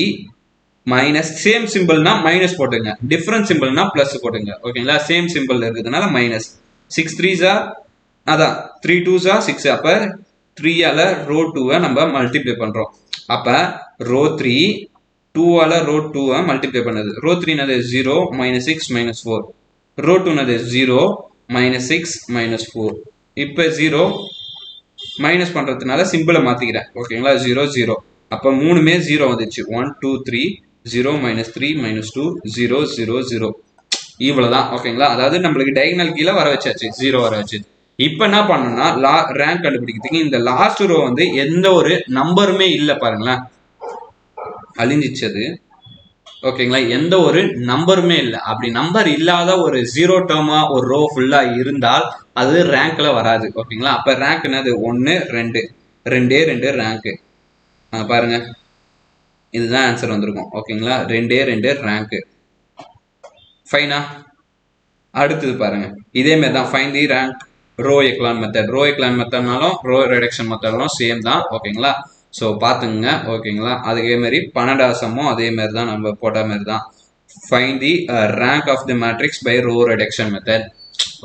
மைனஸ் சேம் சிம்பிள்னா மைனஸ் போட்டுங்க, டிஃபரன்ஸ் சிம்பிள்னா பிளஸ் போட்டுங்க. ஓகேங்களா? சேம் சிம்பிள் இருக்கிறதுனால மைனஸ் 6 3s அதான் 3 2s 6. அப்ப 3ஆல ரோ 2 நம்ம மல்டிப்ளை பண்றோம். அப்ப ரோ 3 2ஆல ரோ 2 மல்டிப்ளை பண்ணுது. ரோ 3 நது 0 மைனஸ் 6 மைனஸ் 4. ரோ 2 நது 0 மைனஸ் 6 மைனஸ் 4. இப்ப 0 மைனஸ் பண்றதுனால சிம்பிளை மாத்திக்கிறேன். ஓகேங்களா? 0 0. அப்ப மூணுமே 0 வந்துச்சு. 1 2 3 0 மைனஸ் 3 மைனஸ் 2 0 0 0. இவ்வளவுதான். ஓகேங்களா? அதாவது நம்மளுக்கு டைகனல் கீழே வர வச்சாச்சு, 0 வர வச்சு. இப்ப என்ன பண்ணணும்னா ரேங்க் கண்டுபிடிக்கிறதுக்கு இந்த லாஸ்ட் ரோ வந்து எந்த ஒரு நம்பருமே இல்லை பாருங்களேன், அழிஞ்சிச்சது. ஓகேங்களா? எந்த ஒரு நம்பருமே இல்லை. அப்படி நம்பர் இல்லாத ஒரு 0 டேர்மா ஒரு ரோ ஃபுல்லா இருந்தால் அது ரேங்க்ல வராது. ஓகேங்களா? அப்ப ரேங்க் என்னது? 1 2 2 2 ரேங்க். பாருங்க, இதுதான் ஆன்சர் வந்திருக்கும். ஓகேங்களா? 2 2 ரேங்க். ஃபைனா? அடுத்தது பாருங்க, இதே மாதிரி தான் find the rank row echelon method. Row echelon மெத்தட்னாலும் ரோ ரிடக்ஷன் மெத்தட்னாலும் சேம் தான். ஓகேங்களா? ஸோ பார்த்துங்க. ஓகேங்களா? அதே மாதிரி 12வது சம்மும் அதே மாதிரி தான், நம்ம போட்ட மாதிரி தான். Find the rank of the matrix by row reduction method.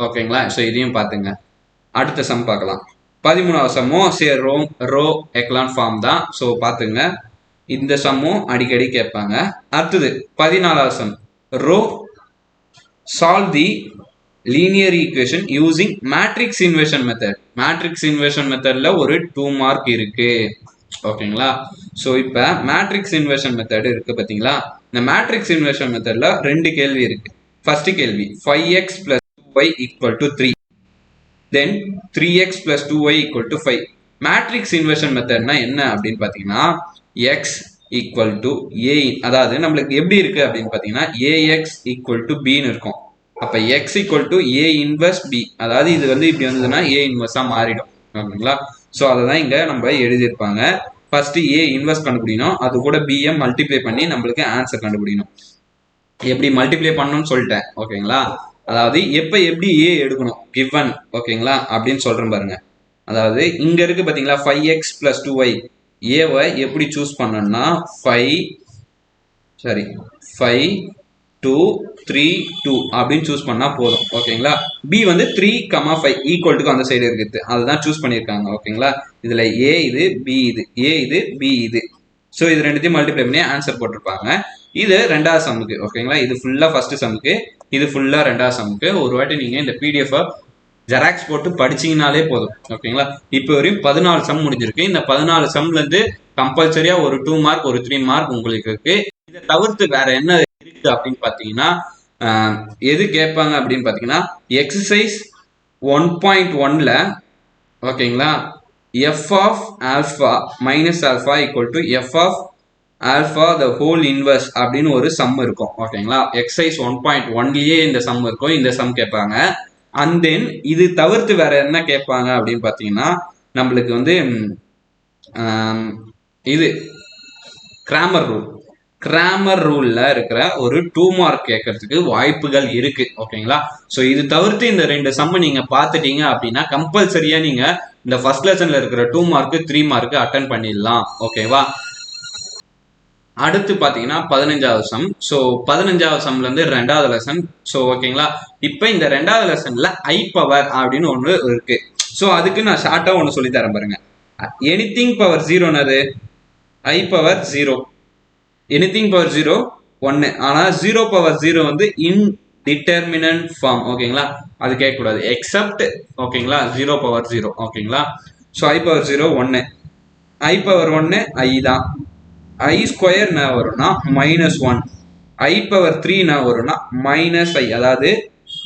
ஓகேங்களா? ஸோ இதையும் பார்த்துங்க. அடுத்த சம் பார்க்கலாம். 13வது சம்மும் ரோ எக்லான் ஃபார்ம் தான். ஸோ பார்த்துங்க, இந்த சம்மும் அடிக்கடி கேட்பாங்க. அடுத்தது 14வது sum, row solve the linear equation using matrix inversion method. matrix inversion methodல ஒரு 2 மார்க் இருக்கு. ஓகேங்களா? சோ இப்ப matrix inversion method இருக்கு பாத்தீங்களா? இந்த matrix inversion methodல ரெண்டு கேள்வி இருக்கு. ஃபர்ஸ்ட் கேள்வி 5x plus 2y equal to 3, then 3x plus 2y equal to 5. matrix inversion methodனா என்ன அப்படின்னு பாத்தீங்கன்னா x equal to a, அதாவது நம்மளுக்கு எப்படி இருக்கு அப்படின்னு பாத்தீங்கன்னா ax equal to b ன்னு இருக்கும். அப்ப x equal to a inverse b, அதாவது இது வந்து இப்படி வந்ததுன்னா a inverse மாறிடும். ஓகேங்களா? சோ அததான் இங்க நம்ம எழுதியிருப்பாங்க. ஃபர்ஸ்ட் a இன்வெர்ஸ் கண்டுபிடிக்கணும், அது கூட b மல்டிப்ளை பண்ணி நம்மளுக்கு ஆன்சர் கண்டுபிடிக்கணும். எப்படி மல்டிப்ளை பண்ணணும்னு சொல்லிட்டேன். ஓகேங்களா? அதாவது எப்ப எப்படி a எடுக்கணும் given. ஓகேங்களா? அப்படின்னு சொல்றேன் பாருங்க. அதாவது இங்க இருக்கு பாத்தீங்களா 5x plus 2y, ஏவை எப்படி சூஸ் பண்ணணும்னா 5 2 3 2 அப்படின்னு சூஸ் பண்ணா போதும். ஓகேங்களா? பி வந்து 3, 5 ஈக்குவல் டு அந்த சைடு இருக்குது, அதுதான் சூஸ் பண்ணியிருக்காங்க. ஓகேங்களா? இதுல ஏ இது, பி இது, ஏ இது, பி இது. ஸோ இது ரெண்டுத்தையும் மல்டிப்ளை பண்ணி ஆன்சர் போட்டிருப்பாங்க. இது ரெண்டாவது சம்முக்கு. ஓகேங்களா? இது ஃபுல்லா ஃபர்ஸ்ட் சம்முக்கு, இது ஃபுல்லா ரெண்டாவது சம்முக்கு. ஒரு வாட்டி நீங்க இந்த பிடிஎஃப் ஜெராக்ஸ் போட்டு படிச்சீங்கனாலே போதும். ஓகேங்களா? இப்போ வரையும் 14 சம் முடிஞ்சிருக்கு. இந்த 14 சம்ல இருந்து கம்பல்சரியா ஒரு 2 மார்க் ஒரு 3 மார்க் உங்களுக்கு இருக்கு. இதை தவிர்த்து வேற என்ன இருக்கு அப்படின்னு பாத்தீங்கன்னா எது கேட்பாங்க அப்படின்னு பாத்தீங்கன்னா எக்ஸசைஸ் 1.1ல ஓகேங்களா f of alpha minus alpha equal to f of alpha the whole inverse அப்படின்னு ஒரு சம் இருக்கும். ஓகேங்களா? எக்ஸசைஸ் 1.1லயே இந்த சம் இருக்கும். இந்த சம் கேட்பாங்க. அண்ட் தென் இது தவிர்த்து வேற என்ன கேட்பாங்க அப்படின்னு பாத்தீங்கன்னா நம்மளுக்கு வந்து இது கிராமர் ரூல்ல இருக்கிற ஒரு 2 மார்க் கேட்கறதுக்கு வாய்ப்புகள் இருக்கு. ஓகேங்களா? சோ இது தவிர்த்து இந்த ரெண்டு சம் நீங்க பாத்துட்டீங்க அப்படின்னா கம்பல்சரியா நீங்க இந்த ஃபர்ஸ்ட் லெசன்ல இருக்கிற 2 மார்க் 3 மார்க் அட்டன் பண்ணிடலாம். ஓகேவா? அடுத்து பாத்தீங்கன்னா 15வது சம். ஸோ 15வது சம்ல இருந்து ரெண்டாவது லெசன். ஸோ ஓகேங்களா? இப்போ இந்த ரெண்டாவது லெசன்ல ஐ பவர் அப்படின்னு ஒன்று இருக்கு. ஸோ அதுக்கு நான் ஷார்ட்டா ஒன்று சொல்லி தரேன் பாருங்க. எனிதிங் பவர் 0னது ஐ பவர் 0, எனிதிங் பவர் 0 1. ஆனா 0 பவர் 0 வந்து இன்டிட்டர்மினன்ட் ஃபார்ம். ஓகேங்களா? அது கேட்கக்கூடாது எக்ஸப்ட். ஓகேங்களா? 0 பவர் 0. ஓகேங்களா? So I power 0 1, I power 1 ஐ தான். ஐ ஸ்கொயர் என்ன வரும்னா -1, ஐ பவர் 3 என்ன வரும்னா -i. அதாவது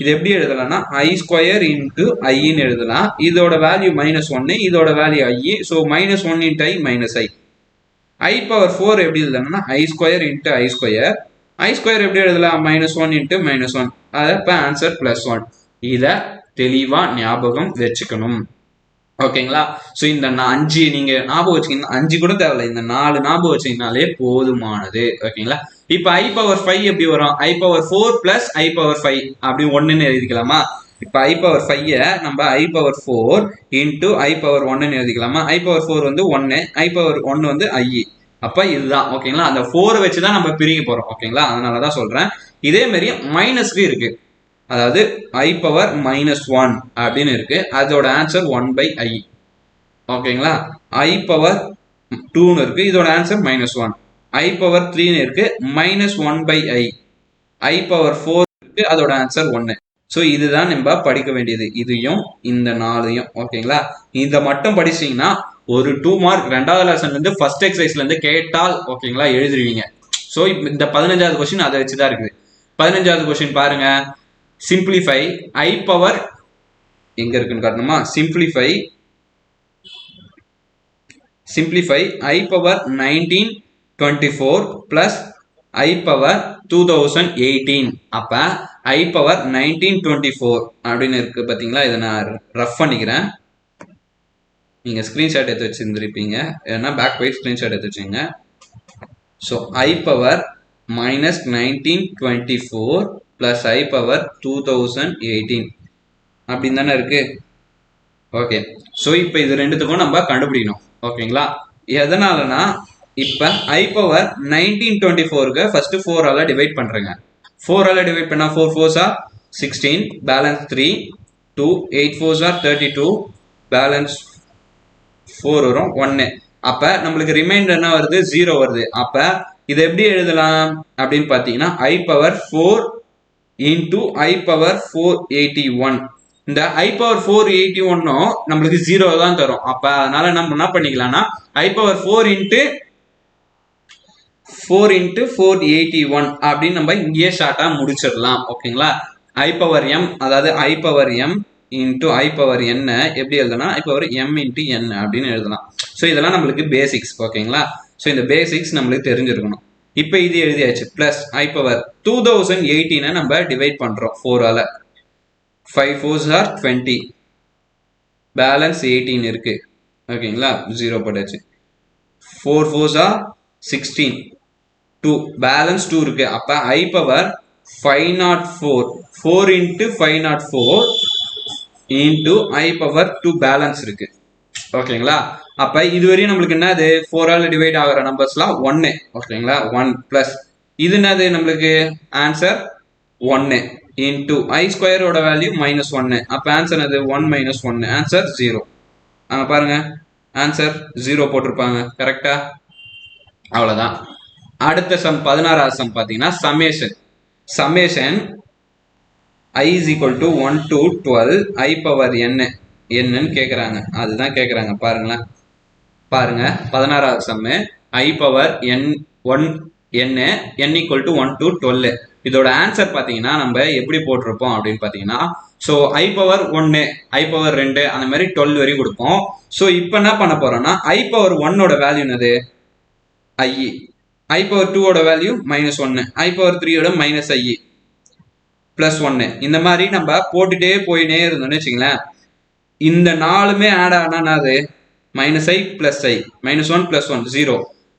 இது எப்படி எழுதலாம்னா ஐ ஸ்கொயர் இன்டு ஐன்னு எழுதலாம். இதோட வேல்யூ -1, இதோட value I. So -1 into I -i. I power 4 எப்படி எழுதலாம்னா ஐ ஸ்கொயர் இன்டு ஐ ஸ்கொயர். ஐ ஸ்கொயர் எப்படி எழுதலாம் -1 இன்டு -1. அது இப்போ ஆன்சர் +1. இத தெளிவா ஞாபகம் வச்சுக்கணும். ஓகேங்களா? ஸோ இந்த 5 நீங்க ஞாபகம் வச்சுக்கீங்கன்னா 5 கூட தேவையில்ல, இந்த 4 ஞாபகம் வச்சீங்கனாலே போதுமானது. ஓகேங்களா? இப்ப I பவர் 5 எப்படி வரும்? I power 4 plus I power 5 அப்படி ஒன்னுன்னு எழுதிக்கலாமா? இப்ப I பவர் 5 நம்ம I power 4 into I power 1ன்னு எழுதிக்கலாமா? I பவர் 4 வந்து 1, I பவர் 1 வந்து I. அப்ப இதுதான். ஓகேங்களா? அந்த 4 வச்சுதான் நம்ம பிரிக்க போறோம். ஓகேங்களா? அதனாலதான் சொல்றேன். இதே மாதிரி மைனஸ்க்கு இருக்கு, அதாவது I பவர் -1 அப்படின்னு இருக்கு, அதோட ஆன்சர் 1/I. ஓகேங்களா? I பவர் 2ன்னு இருக்கு, இதோட ஆன்சர் -1. I பவர் 3ன்னு இருக்கு, -1/I. I பவர் 4 இருக்கு, அதோட ஆன்சர் 1. ஸோ இதுதான் நம்ம படிக்க வேண்டியது, இதையும் இந்த 4ஐயும். ஓகேங்களா? இதை மட்டும் படிச்சீங்கன்னா ஒரு 2 மார்க் 2வது லெசன்ல இருந்து ஃபர்ஸ்ட் எக்ஸசைஸ்ல இருந்து கேட்டால் ஓகேங்களா எழுதுருவீங்க. ஸோ இந்த 15வது கொஸ்டின் அதை வச்சுதான் இருக்குது. 15வது கொஸ்டின் பாருங்க. சிம்பிளிஃபை I பவர் எங்க இருக்குன்னு காட்டணுமா? Simplify I power 1924 plus I power 2018. அப்ப I பவர் 1924 அப்படின்னு இருக்கு பாத்தீங்களா? இதை நான் ரஃப் பண்ணிக்கிறேன், நீங்க ஸ்கிரீன்ஷாட் எடுத்து வச்சிருந்திருப்பீங்க, ஏன்னா பேக் போய் ஸ்கிரீன்ஷாட் எடுத்து வச்சுங்க. So I power -1924 plus I power 2018 அப்படின்னு தானே இருக்கு. ஓகே, ஸோ இப்போ இது ரெண்டுத்துக்கும் நம்ம கண்டுபிடிக்கணும். ஓகேங்களா? எதனாலனா இப்போ I பவர் 1924க்கு ஃபர்ஸ்ட் 4ஆல டிவைட் பண்றேங்க. 4ஆல டிவைட் பண்ணா 4 4s are 16, balance 3, 2 8 4s are 32, balance 4 வரும் 1. அப்ப நம்மளுக்கு ரிமைண்டர் என்ன வருது? 0 வருது. அப்ப இதை எப்படி எழுதலாம் அப்படின்னு பாத்தீங்கன்னா I power 4 into I power 481. இந்த I பவர் 481 நம்மளுக்கு 0 தான் தரும். அப்ப அதனால நம்ம என்ன பண்ணிக்கலாம்னா I பவர் 4 இன்ட்டு 481 அப்படின்னு நம்ம இங்கேயே ஷார்ட்டா முடிச்சிடலாம். ஓகேங்களா? I பவர் m, அதாவது I power m into I power n எப்படி எழுதலாம்? I power m into n அப்படின்னு எழுதலாம். ஸோ இதெல்லாம் நம்மளுக்கு பேசிக்ஸ். ஓகேங்களா? ஸோ இந்த பேசிக்ஸ் நம்மளுக்கு தெரிஞ்சிருக்கணும். இப்போ இது எழுதியாச்சு. பிளஸ் I பவர் 2018 நம்ம டிவைட் பண்றோம் 4ஆல. 5 4s are 20, பேலன்ஸ் 18 இருக்கு. ஓகேங்களா? 0 போட்டாச்சு. 4 4s are 16, 2 பேலன்ஸ் 2 இருக்கு. அப்ப I power 504, 4 into 504 into I power 2 balance இருக்கு. ஓகேங்களா? அப்ப இதுவரையும் நம்மளுக்கு என்னது? 4ஆல டிவைட் ஆகிற நம்பர்ஸ்லாம் 1. ஓகேங்களா? 1 பிளஸ் இது என்னது? நம்மளுக்கு ஆன்சர் 1 இன்டூ I ஸ்கொயரோட வேல்யூ -1. அப்ப ஆன்சர் அது 1 - 1, ஆன்சர் 0. பாருங்க, ஆன்சர் 0 போட்டிருப்பாங்க. கரெக்டா? அவ்வளவுதான். அடுத்த சம் 16வது சம் பாத்தீங்கன்னா summation I is equal to 1 to 12 I power n என்னன்னு கேக்குறாங்க. அதுதான் கேக்குறாங்க. பாருங்களேன், பாருங்க 16வது sum I power n 1 n equal to 1 to 12. இதோட ஆன்சர் பாத்தீங்கன்னா நம்ம எப்படி போட்டிருப்போம் அப்படின்னு பாத்தீங்கன்னா, so I power 1 I power 2 அந்த மாதிரி 12 வரையும் கொடுப்போம். ஸோ இப்போ என்ன பண்ண போறோம்னா I பவர் 1ஓட வேல்யூ என்னது? I பவர் 2ஓட வேல்யூ -1, I பவர் 3ஓட -I பிளஸ் 1. இந்த மாதிரி நம்ம போட்டுட்டே போயினே இருந்தோம்னு வச்சுங்களேன், இந்த 4மே ஆட் ஆனா அது -I பிளஸ் I, -1 பிளஸ் 1 0.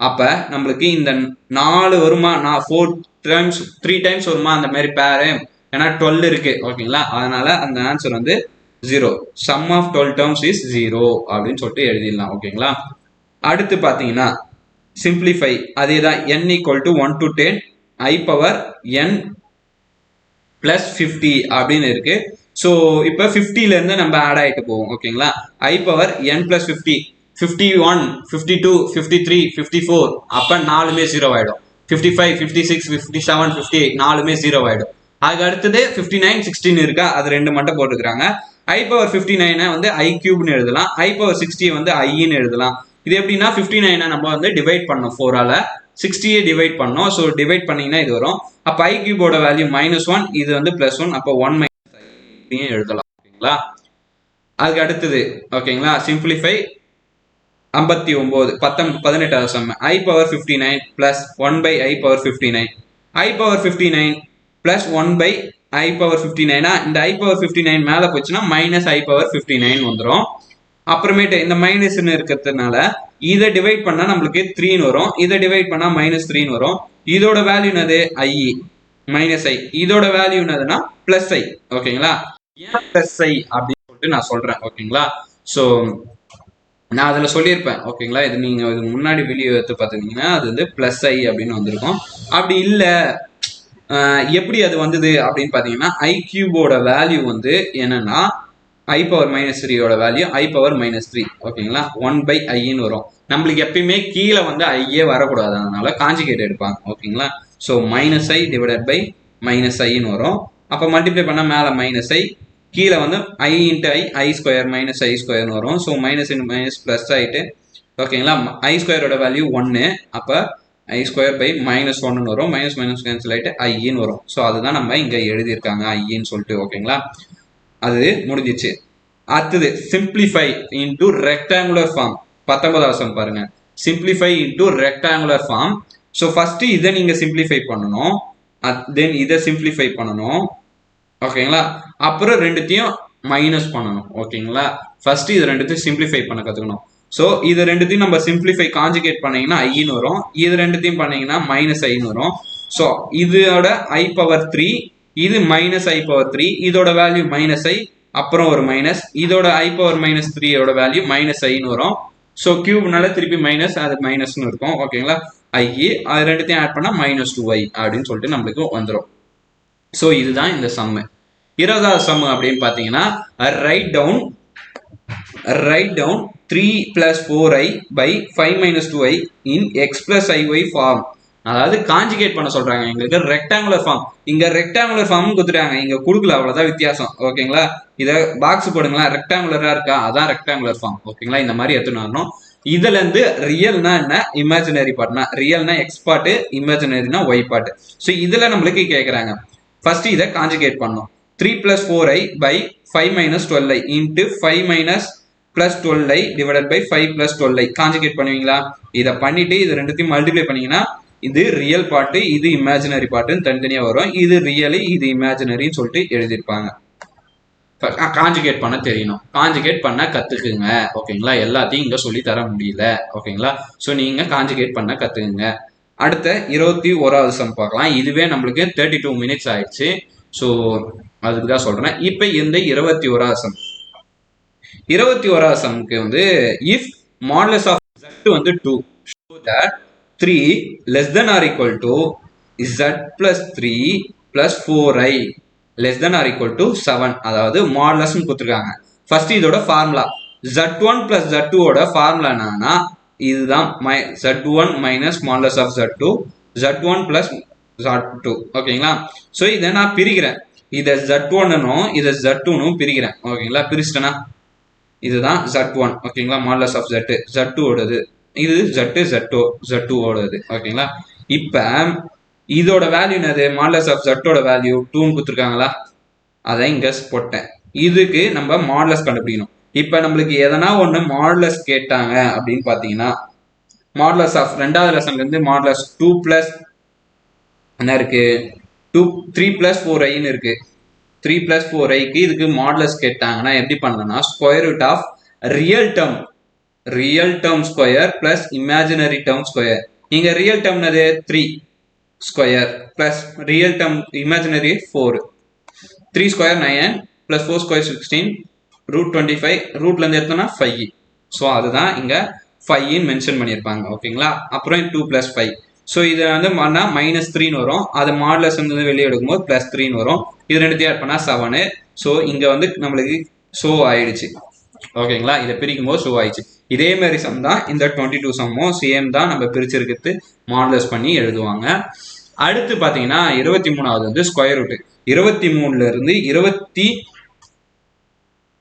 அப்ப நம்மளுக்கு இந்த 4 வருமா? 3 டைம்ஸ் வருமா அந்த மாதிரி பேரு? ஏன்னா 12 இருக்கு. ஓகேங்களா? அதனால அந்த ஆன்சர் வந்து 0. சம் ஆஃப் 12 டேர்ம்ஸ் இஸ் 0 அப்படின்னு சொல்லிட்டு எழுதிடலாம். ஓகேங்களா? அடுத்து பாத்தீங்கன்னா சிம்பிளிஃபை அதேதான். n equal to 1 to 10 I power n plus 50 அப்படின்னு இருக்கு. ஸோ இப்போ 50ல இருந்து நம்ம ஆட் ஆயிட்டு போவோம். ஓகேங்களா? I பவர் n பிளஸ் 50, 51 52 53 54 அப்ப 4மே 0 ஆயிடும். 55 56 57 58 4மே 0 ஆயிடும். அதுக்கு அடுத்தது 59 16 இருக்கா, அது 2 மட்டும் போட்டுக்கிறாங்க. I பவர் 59 வந்து I கியூப்னு எழுதலாம், I பவர் 60 வந்து Iன்னு எழுதலாம். இது எப்படின்னா 59 நம்ம வந்து டிவைட் பண்ணோம் 4ஆல, 60 டிவைட் பண்ணோம். ஸோ டிவைட் பண்ணீங்கன்னா இது வரும். அப்போ I கியூபோட வேல்யூ -1, இது வந்து +1, அப்போ 1 - I எழுதலாம். ஓகேங்களா? அதுக்கு அடுத்தது ஓகேங்களா சிம்பிளிஃபை 59 18வது sum I power 59 plus 1/I power 59, I power 59 plus 1/I I power 59 இந்த ஐ பவர் 59 மேலே போச்சுன்னா மைனஸ் ஐ பவர் 59 வந்துடும். அப்புறமேட்டு இந்த மைனஸ்ன்னு இருக்கிறதுனால இதை டிவைட் பண்ணா நம்மளுக்கு 3ன்னு வரும், இதை டிவைட் பண்ணா மைனஸ் 3ன்னு வரும். இதோட வேல்யூ என்னது ஐ மைனஸ் ஐ, இதோட வேல்யூ என்னதுன்னா பிளஸ் ஐ. ஓகேங்களா, ஏன் பிளஸ் ஐ அப்படின்னு சொல்லிட்டு நான் சொல்றேன். ஓகேங்களா, ஸோ நான் அதில் சொல்லியிருப்பேன். ஓகேங்களா, இது நீங்கள் இது முன்னாடி வீடியோ எடுத்து பார்த்துக்கிங்கன்னா அது வந்து ப்ளஸ் ஐ அப்படின்னு வந்திருக்கும். அப்படி இல்லை எப்படி அது வந்தது அப்படின்னு பார்த்தீங்கன்னா ஐ கியூபோட வேல்யூ வந்து என்னன்னா ஐ பவர் மைனஸ் 3யோட வேல்யூ ஐ பவர் மைனஸ் 3. ஓகேங்களா, 1/iன்னு வரும். நம்மளுக்கு எப்பயுமே கீழே வந்து ஐயே வரக்கூடாது, அதனால காஞ்சிகேட் எடுப்பாங்க. ஓகேங்களா, so minus I divided by minus ஐன்னு வரும். அப்போ மல்டிப்ளை பண்ணால் மேலே மைனஸ் ஐ, கீழே வந்து I into I square minus I ஸ்கொயர்னு வரும். So minus into minus plus ஆகிட்டு ஓகேங்களா, ஐ ஸ்கொயரோட வேல்யூ 1, அப்போ ஐ ஸ்கொயர் பை மைனஸ் 1ன்னு வரும். மைனஸ் மைனஸ் கேன்சல் ஆகிட்டு ஐன்னு வரும். ஸோ அதுதான் நம்ம இங்கே எழுதியிருக்காங்க ஐன்னு சொல்லிட்டு. ஓகேங்களா, அது முடிஞ்சிச்சு. அடுத்தது சிம்பிளிஃபை இன்டூ ரெக்டாங்குலர் ஃபார்ம். 19வது சம் பாருங்க, simplify into rectangular form. So first இதை நீங்க சிம்பிளிஃபை பண்ணணும், தென் இதை சிம்பிளிஃபை பண்ணணும். ஓகேங்களா, அப்புறம் ரெண்டுத்தையும் மைனஸ் பண்ணணும். ஓகேங்களா, ஃபர்ஸ்ட் இது ரெண்டுத்தையும் சிம்பிளிஃபை பண்ண கற்றுக்கணும். ஸோ இது ரெண்டுத்தையும் நம்ம சிம்பிளிஃபை காஞ்சுகேட் பண்ணீங்கன்னா ஐன்னு வரும், இது ரெண்டுத்தையும் பண்ணீங்கன்னா மைனஸ் ஐன்னு வரும். ஸோ இதோட ஐ பவர் 3, இது மைனஸ் ஐ பவர் 3, இதோட வேல்யூ மைனஸ் ஐ, அப்புறம் ஒரு மைனஸ், இதோட ஐ பவர் மைனஸ் 3யோட வேல்யூ மைனஸ் ஐன்னு வரும். ஸோ கியூப்னால திருப்பி மைனஸ், அது மைனஸ்னு இருக்கும். ஓகேங்களா, ஐ அது ரெண்டுத்தையும் ஆட் பண்ணால் மைனஸ் 2i அப்படின்னு சொல்லிட்டு நம்மளுக்கு வந்துடும். ஸோ இதுதான் இந்த சம்மு. 20வது சம்மு அப்படின்னு பார்த்தீங்கன்னா write down 3 + 4i by 5 - 2i in x + iy form. அதாவது காஞ்சிகேட் பண்ண சொல்றாங்க எங்களுக்கு ரெக்டாங்குலர் ஃபார்ம். இங்க ரெக்டாங்குலர் ஃபார்ம் கொடுத்துட்டாங்க, இங்க கொடுக்கல, அவ்வளவுதான் வித்தியாசம். ஓகேங்களா, இதை பாக்ஸ் போடுங்களா, ரெக்டாங்குலரா இருக்கா, அதான் ரெக்டாங்குலர் ஃபார்ம். ஓகேங்களா, இந்த மாதிரி எடுத்துன்னு வரணும். இதுல இருந்து ரியல்னா என்ன, இமேஜினரி பார்ட்னா, ரியல்னா எக்ஸ் பார்ட், இமேஜினரினா ஒய் பார்ட். ஸோ இதுல நம்மளுக்கு கேட்கறாங்க. ஃபர்ஸ்ட் இதை காஞ்சிகேட் பண்ணணும். 3 + 4i by 5 - 12i into 5 + 12i divided by 5 + 12i conjugate பண்ணுவீங்களா? இதை பண்ணிட்டு இது ரெண்டுத்தையும் மல்டிப்ளை பண்ணீங்கன்னா இது ரியல் பார்ட்டு, இது இமேஜினரி பார்ட்டுன்னு தனித்தனியா வரும். இது ரியலி, இது இமேஜினரின்னு சொல்லிட்டு எழுதியிருப்பாங்க. காஞ்சுகேட் பண்ண தெரியணும், காஞ்சுகேட் பண்ண கத்துக்குங்க. ஓகேங்களா, எல்லாத்தையும் இங்க சொல்லி தர முடியல. ஓகேங்களா, ஸோ நீங்க காஞ்சுகேட் பண்ண கத்துக்குங்க. அடுத்த 21வது சம் பார்க்கலாம். இதுவே நம்மளுக்கு 32 மினிட்ஸ் ஆயிடுச்சு. ஸோ அதுக்கு தான் சொல்றேன். இப்போ இந்த 21வது சம், 21வது சம்க்கு வந்து இஃப் மாடுலஸ் ஆஃப் z வந்து 2 show that 3 less than or equal to z plus 3 plus 4i less than or equal to 7. அதாவது மாடுலஸ்னு கொடுத்துருக்காங்க. ஃபர்ஸ்ட் இதோட ஃபார்முலா z1 plus z2 ஓட ஃபார்முலா என்னன்னா இதுதான், z1 minus modulus of z2, z1 plus z2. ஓகேங்களா, so இதை நான் பிரிக்கிறேன். இதை z1னும் இதை z2னும் பிரிக்கிறேன். ஓகேங்களா, பிரிச்சிட்டேன்னா இதுதான் z1. ஓகேங்களா, மாடுலஸ் ஆஃப் z, z2 ஓடது, இது z2 ஓடது. ஓகேங்களா, இப்போ இதோட வேல்யூ என்னது, மாடுலஸ் ஆஃப் z ஓட வேல்யூ 2ன்னு கொடுத்துருக்காங்களா, அதை இங்க போட்டேன். இதுக்கு நம்ம மாடுலஸ் கண்டுபிடிக்கணும். இப்போ நம்மளுக்கு எதனா ஒன்று மாடுலஸ் கேட்டாங்க அப்படின்னு பார்த்தீங்கன்னா மாடுலஸ் ஆஃப் 2வது லெசன்ல இருந்து மாடுலஸ் 2 + என்ன இருக்கு, 3 + 4iன்னு இருக்கு. 3 + 4iக்கு இதுக்கு மாடுலஸ் கேட்டாங்கன்னா எப்படி பண்ணலாம்னா square root of real term square plus imaginary term square. இங்க ரியல் டேர்ம் என்னது 3 square plus real term imaginary 4. 3 square 9 plus 4 square 16 √25 ரூட்ல இருந்து எடுத்தோம்னா 5. ஸோ அதுதான் இங்க 5ன்னு மென்ஷன் பண்ணியிருப்பாங்க. ஓகேங்களா, அப்புறம் 2 + 5. ஸோ இது வந்து -3ன்னு வரும், அது மாடுலஸ் வந்து வெளியே எடுக்கும்போது +3ன்னு வரும். இது ரெண்டுத்தையும் ஆட் பண்ணா 7. ஸோ இங்க வந்து நம்மளுக்கு ஷோ ஆயிடுச்சு. ஓகேங்களா, இதை பிரிக்கும் போது ஷோ ஆயிடுச்சு. இதே மாதிரி சம் தான் இந்த 22 சம்மும் சேம் தான், நம்ம பிரிச்சிருக்கிறது மாடுலஸ் பண்ணி எழுதுவாங்க. அடுத்து பாத்தீங்கன்னா 23வது வந்து ஸ்கொயர் ரூட். 23ல இருந்து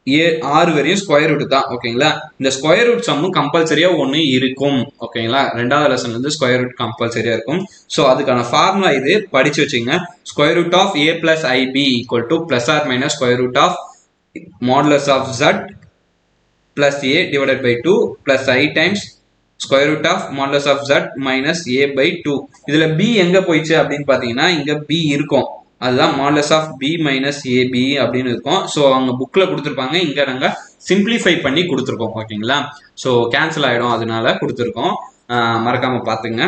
26 வரையும் ஸ்கொயர் ரூட் தான். ஓகேங்களா, இந்த ஸ்கொயர் ரூட் சம்மும் கம்பல்சரியா ஒன்று இருக்கும். ஓகேங்களா, 2வது லெசன்ல இருந்து ஸ்கொயர் ரூட் கம்பல்சரியா இருக்கும். ஸோ அதுக்கான ஃபார்முலா இது படிச்சு வச்சுங்க. Square root of a + ib equal to ± square root of modulus of z plus a divided by 2 plus I times square root of modulus of z minus a by 2. இதுல b எங்க போயிடுச்சு அப்படின்னு பாத்தீங்கன்னா இங்க b இருக்கும், அதுதான் modulus of b minus a b அப்படின்னு இருக்கும். ஸோ அவங்க புக்கில் கொடுத்துருப்பாங்க, இங்கே நாங்கள் சிம்பிளிஃபை பண்ணி கொடுத்துருக்கோம். ஓகேங்களா, ஸோ கேன்சல் ஆகிடும், அதனால கொடுத்துருக்கோம். மறக்காமல் பார்த்துங்க.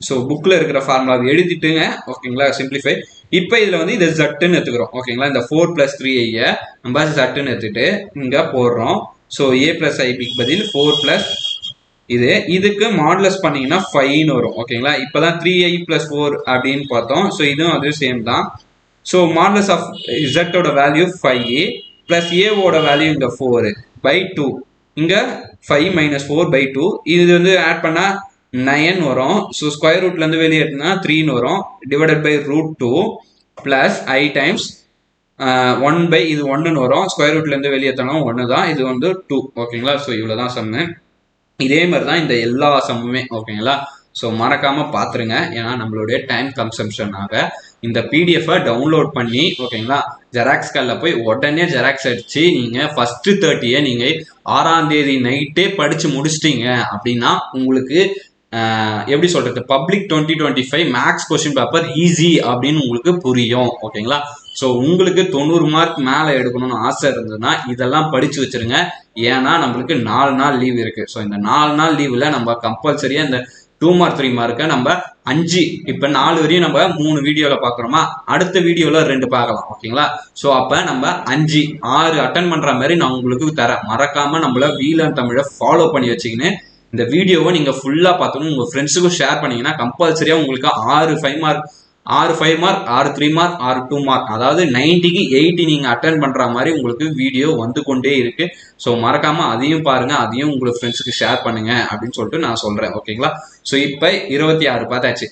ஸோ புக்கில் இருக்கிற ஃபார்முலாவை எழுதிட்டுங்க. ஓகேங்களா, சிம்பிளிஃபை. இப்போ இதில் வந்து இதை ஜட்டுன்னு எடுத்துக்கிறோம். ஓகேங்களா, இந்த 4 + 3ஐ நம்ம ஜட்டுன்னு எடுத்துட்டு இங்கே போடுறோம். ஸோ ஏ + ஐபிக்கு பதில் 4 இதுக்கு மாடுலஸ் பண்ணீங்கன்னா 5ன்னு வரும். ஓகேங்களா, இப்போதான் 3i + 4 அப்படின்னு பார்த்தோம். ஸோ இதுவும் அது சேம் தான். ஸோ மாடுலஸ் ஆஃப் இசட்டோட வேல்யூ 5 + ஏவோட வேல்யூ இங்கே 4/2. இங்கே 5 - 4/2. இது வந்து ஆட் பண்ணால் 9 வரும். ஸோ ஸ்கொயர் ரூட்லேருந்து வெளியே எடுத்தா 3ன்னு வரும். /√2 + i டைம்ஸ் 1 இது 1ன்னு வரும். ஸ்கொயர் ரூட்லேருந்து வெளியே எடுத்தாலும் 1 தான். இது வந்து 2. ஓகேங்களா, ஸோ இவ்வளோ தான் சம்மு. இதே மாதிரி தான் இந்த எல்லா சம்முமே. ஓகேங்களா, ஸோ மறக்காம பார்த்துருங்க. ஏன்னா நம்மளுடைய டைம் கன்சம்ஷனாக இந்த பிடிஎஃபை டவுன்லோட் பண்ணி, ஓகேங்களா, ஜெராக்ஸ் காலில் போய் உடனே ஜெராக்ஸ் அடிச்சு நீங்கள் ஃபஸ்ட்டு 30 நீங்கள் 6ஆம் தேதி நைட்டே படித்து முடிச்சிட்டிங்க அப்படின்னா உங்களுக்கு எப்படி சொல்றது, public 2025 maths question paper easy அப்படின்னு உங்களுக்கு புரியும். ஓகேங்களா, ஸோ உங்களுக்கு 90 மார்க் மேலே எடுக்கணும்னு ஆசை இருந்ததுன்னா இதெல்லாம் படிச்சு வச்சிருங்க. ஏன்னா நம்மளுக்கு 4 நாள் லீவ் இருக்கு. ஸோ இந்த 4 நாள் லீவ்ல நம்ம கம்பல்சரியா இந்த 2 மார்க் 3 மார்க்கை நம்ம 5 இப்போ 4 வரையும் நம்ம 3 வீடியோவில் பார்க்குறோமா, அடுத்த வீடியோவில் 2 பார்க்கலாம். ஓகேங்களா, ஸோ அப்போ நம்ம 5 6 அட்டன் பண்ணுற மாதிரி நான் உங்களுக்கு தரேன். மறக்காம நம்மள வீலன் தமிழை ஃபாலோ பண்ணி வச்சுக்கின்னு இந்த வீடியோவை நீங்கள் ஃபுல்லாக பார்த்தோன்னு உங்கள் ஃப்ரெண்ட்ஸுக்கும் ஷேர் பண்ணீங்கன்னா கம்பல்சரியாக உங்களுக்கு 6 5 மார்க் 6 5 மார்க் 6 3 மார்க் 6 2 மார்க், அதாவது 90க்கு 80 நீங்கள் அட்டன் பண்ணுற மாதிரி உங்களுக்கு வீடியோ வந்து கொண்டே இருக்கு. ஸோ மறக்காமல் அதையும் பாருங்கள், அதையும் உங்களுக்கு ஃப்ரெண்ட்ஸுக்கு ஷேர் பண்ணுங்க அப்படின்னு சொல்லிட்டு நான் சொல்கிறேன். ஓகேங்களா, ஸோ இப்போ 26 பார்த்தாச்சு.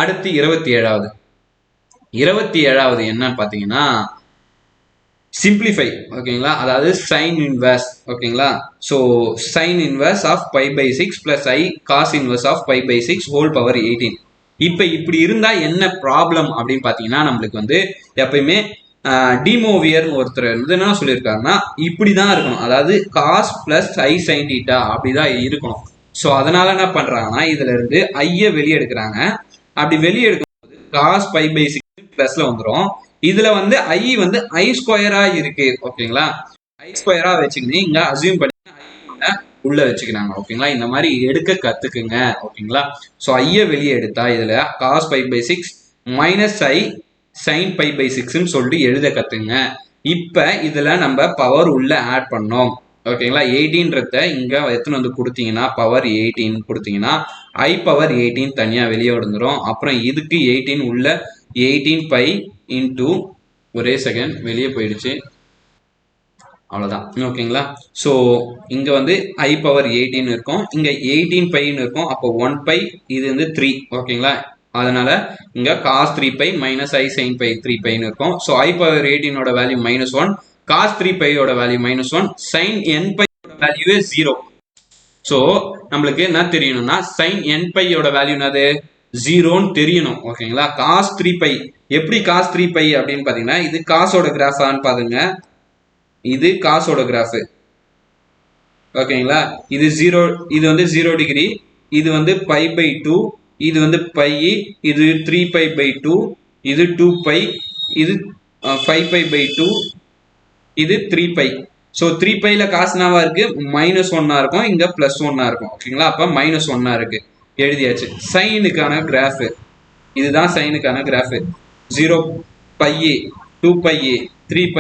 அடுத்து 27வது என்னன்னு பார்த்தீங்கன்னா சிம்பிளிஃபை. ஓகேங்களா, அதாவது சைன் இன்வர்ஸ். ஓகேங்களா, so sine inverse of π/6 + i cos inverse of π/6 whole power 18. இப்போ இப்படி இருந்தால் என்ன ப்ராப்ளம் அப்படின்னு பார்த்தீங்கன்னா நம்மளுக்கு வந்து எப்பயுமே டிமோவியர் ஒருத்தர் வந்து என்ன சொல்லியிருக்காருன்னா இப்படி தான் இருக்கணும், அதாவது காஸ் + i sin θ அப்படிதான் இருக்கணும். ஸோ அதனால என்ன பண்ணுறாங்கன்னா இதுல இருந்து ஐயை வெளியே எடுக்கிறாங்க. அப்படி வெளியே எடுக்கும்போது காஸ் π/6 ப்ளஸ்ல வந்துடும். இதுல வந்து i வந்து i² இருக்கு. ஓகேங்களா, i² வச்சுக்கிட்டு இங்க அசியூம் பண்ணி உள்ள வச்சுக்கிறாங்க. ஓகேங்களா, இந்த மாதிரி எடுக்க கத்துக்குங்க. ஓகேங்களா, ஸோ ஐயை வெளியே எடுத்தா இதுல காஸ் π/6 - i sin π/6ன்னு சொல்லிட்டு எழுத கத்துங்க. இப்ப இதுல நம்ம பவர் உள்ள ஆட் பண்ணோம். ஓகேங்களா, 18ன்றத இங்க எத்தனை வந்து கொடுத்தீங்கன்னா பவர் 18 கொடுத்தீங்கன்னா i பவர் 18 தனியா வெளியே வந்துடும். அப்புறம் இதுக்கு 18 உள்ள 18π இன்டூ ஒரே செகண்ட் வெளியே போயிடுச்சு, அவ்வளோதான். ஓகேங்களா, ஸோ இங்கே வந்து i பவர் 18 இருக்கும், இங்கே 18πன்னு இருக்கும். அப்போ 1π இது வந்து 3. ஓகேங்களா, அதனால இங்கே cos 3π - i sin 3πன்னு இருக்கும். ஸோ i பவர் 18ஓட வேல்யூ -1, cos 3πயோட வேல்யூ -1, sin nπயோட வேல்யூ 0. ஸோ நம்மளுக்கு என்ன தெரியணும்னா sin nπயோட வேல்யூ என்னது 0ன்னு தெரியணும். ஓகேங்களா, cos 3π எப்படி cos 3π அப்படின்னு பார்த்தீங்கன்னா இது காசோட கிராஃபான்னு பாருங்க. இது காசோட கிராஃபு. ஓகேங்களா, இது 0, இது வந்து 0 டிகிரி, இது வந்து π/2, இது வந்து π, இது 3π/2, இது 2π, இது 5π/2, இது 3π. ஸோ 3πல காசுனாவா இருக்கு -1 இருக்கும், இங்க +1 இருக்கும். ஓகேங்களா, அப்ப -1 இருக்கு, எழுதியாச்சு. சைனுக்கான கிராஃபு இதுதான். சைனுக்கான கிராஃபு 0π 2π 3π